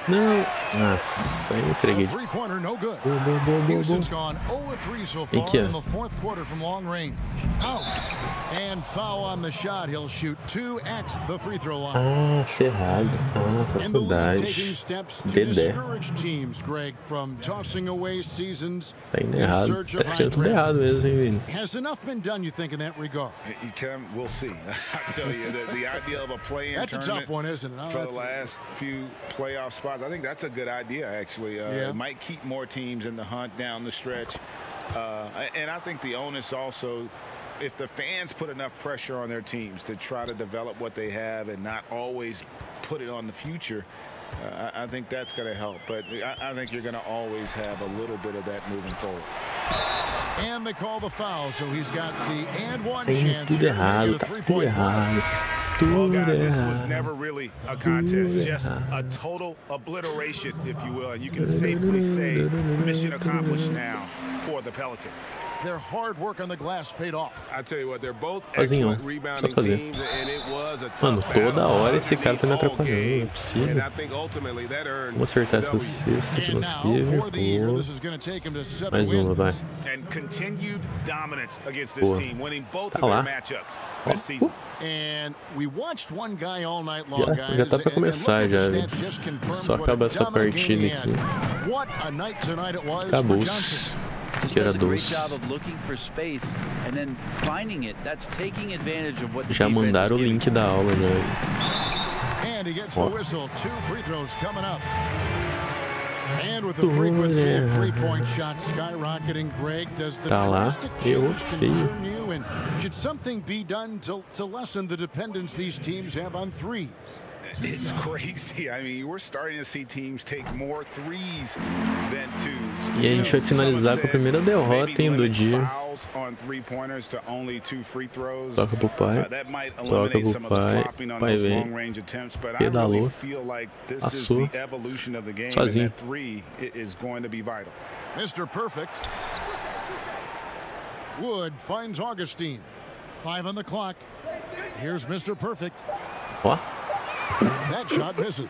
Não. Nossa, aí eu entreguei. Boa. Em que é? Ah, ferrado. Ah, faculdade. Dedé. Tá indo errado. Tá escrito tudo errado mesmo, hein, velho? We'll see. I tell you, the idea of a play-in tournament. That's a tough one, isn't it? For the last few playoff spots, I think that's a good idea, actually. It might keep more teams in the hunt down the stretch. And I think the onus also, if the fans put enough pressure on their teams to try to develop what they have and not always put it on the future, I think that's going to help. But I think you're going to always have a little bit of that moving forward. And they call the foul, so he's got the and one Tem chance tudo here to errado, get a tá three-point tudo errado. Well, guys, this was errado. never really a contest, just a total obliteration, if you will. And you can safely say mission accomplished now for the Pelicans. Their hard work on the glass paid off. I tell you what, they're both excellent rebounding teams, and it was a tough Mano, toda hora esse cara tá me battle atrapalhando, não é and possível. I think ultimately that earned Vamos acertar essa W. cesta que And nós now, for the year, teve. this is going to take him to 7 Mais uma, wins. vai. And continued dominance against this Boa. team, winning both of Tá their lá. matchups this season. And we watched one guy all night long, guys. Já tá pra começar and já, look velho. at the stats, just confirms Só what a acaba essa dominant game partida he aqui. had. What a night tonight it was for Acabou. Johnson. Que era Does a great doce. job of looking for space and then finding it. That's taking advantage of what the Já defense is mandaram o giving. link da aula já. And he gets the whistle. 2 free throws coming up. And with the frequency of three-point shots skyrocketing, Greg, does the Tá lá. drastic Eu change sei. concern you? And should something be done to lessen the dependence these teams have on threes? It's crazy. I mean, we're starting to see teams take more threes than twos. E a gente vai finalizar com a primeira derrota, hein, do dia. Toca pro pai. Toca pro pai. Pai vem. Pedalou. Passou. Sozinho. Mr. Perfect. Wood finds Augustine. 5 on the clock. Here's Mr. Perfect. Ó. That shot misses.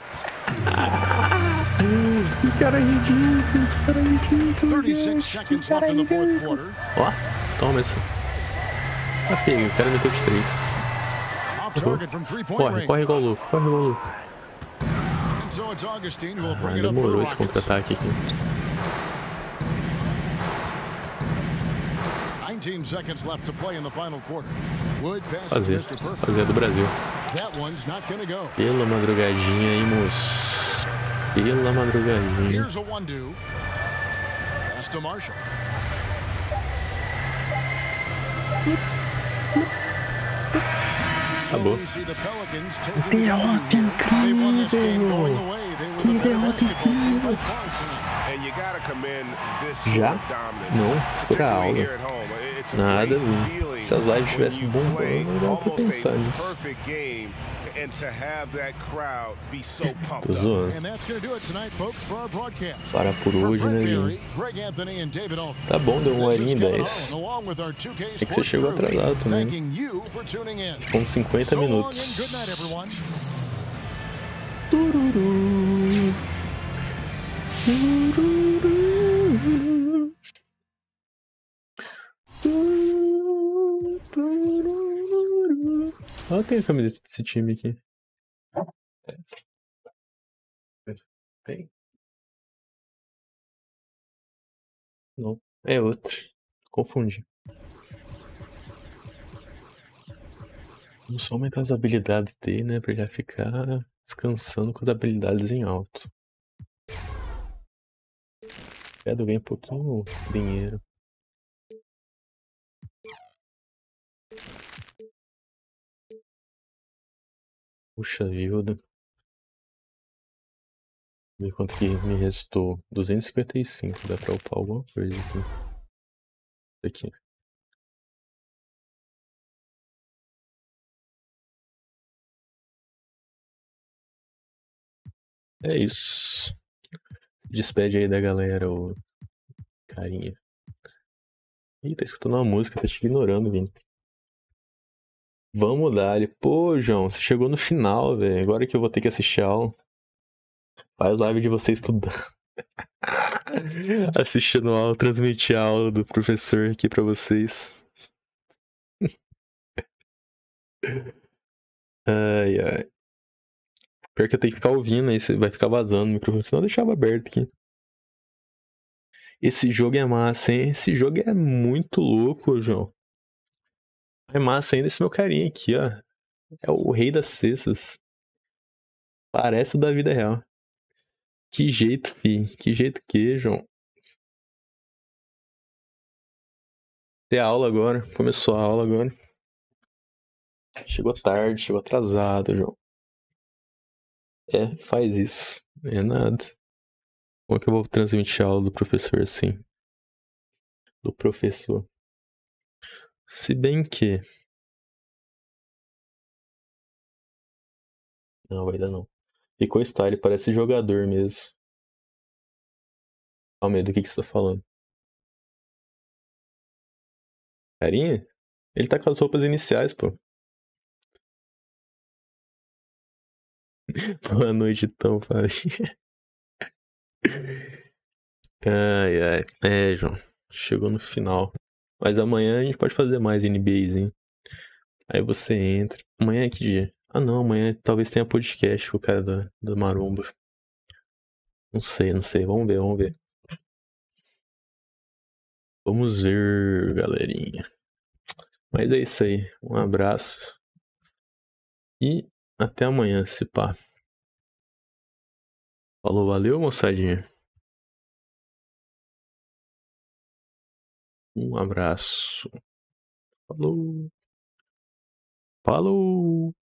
Que cara ridículo, que cara ridículo. 36 seconds left in the fourth quarter. Ó, toma essa. Tá pego, o cara meteu os 3. Off target from three-point Corre, range. corre igual louco, corre igual louco. And so it's Augustine who will Ah, bring it up for the demorou esse Rockets. contra-ataque aqui. 19 seconds left to play in the final quarter. Wood passes to Mr. Perfect. Fazer do Brasil. That one's not going to go. Pela madrugadinha, hein, moço. Pela madrugadinha. Here's a 1-2. Pass to Marshall. Acabou. We see the Pelicans taking the lead here. They won this game going away. They were the better basketball team by far tonight. And you got to commend this Já? dominance. Não, fura a Particularly aula. here at home. It's a Nada, great velho. feeling Se as lives when estivessem you bombando, play não dava pra almost pensar a nisso. perfect game, and to have that crowd be so pumped Tô up. zoando. And that's going to do it tonight, folks, for our broadcast. Para por For hoje, Brett né, gente? Berry, Greg Anthony, and David Alton. Tá bom, deu 1 This horinha is e Kevin 10. Harlan, along with our 2K É que você Sports chegou crew, atrasado também. thanking you for tuning in. Com 50 So long and minutos. good night, everyone. Tururu. Tururu. Tururu. Ó, tem a camiseta desse time aqui. Tem? Não, é outro. Confundi. Vamos só aumentar as habilidades dele, né? Pra ele já ficar descansando com as habilidades em alto. Quero ganhar um pouquinho dinheiro. Puxa vida. Ver quanto que me restou. 255. Dá pra upar alguma coisa aqui. Aqui. É isso. Despede aí da galera, ô carinha. Ih, tá escutando uma música, tá te ignorando, Vini. Vamos dar. Pô, João, você chegou no final, velho. Agora que eu vou ter que assistir a aula. Faz live de você estudando. Assistindo a aula, transmitir a aula do professor aqui pra vocês. Ai, ai. Pior que eu tenho que ficar ouvindo, aí você vai ficar vazando o microfone, senão eu deixava aberto aqui. Esse jogo é massa, hein? Esse jogo é muito louco, João. É massa ainda esse meu carinha aqui, ó. É o rei das cestas. Parece o da vida real. Que jeito, fi. Que jeito que, João. Tem aula agora. Começou a aula agora. Chegou tarde, chegou atrasado, João. É, faz isso. É nada. Como é que eu vou transmitir a aula do professor assim? Do professor. Se bem que... Não, ainda não. Ficou style, parece jogador mesmo. Calma aí, do que você tá falando? Carinha? Ele tá com as roupas iniciais, pô. Boa noite, então, pai. Ai, ai. É, João. Chegou no final. Mas amanhã a gente pode fazer mais NBAzinho. Aí você entra. Amanhã é que dia? Ah, não. Amanhã talvez tenha podcast com o cara da Maromba. Não sei, não sei. Vamos ver, vamos ver. Vamos ver, galerinha. Mas é isso aí. Um abraço. E até amanhã, se pá. Falou, valeu, moçadinha. Um abraço. Falou. Falou.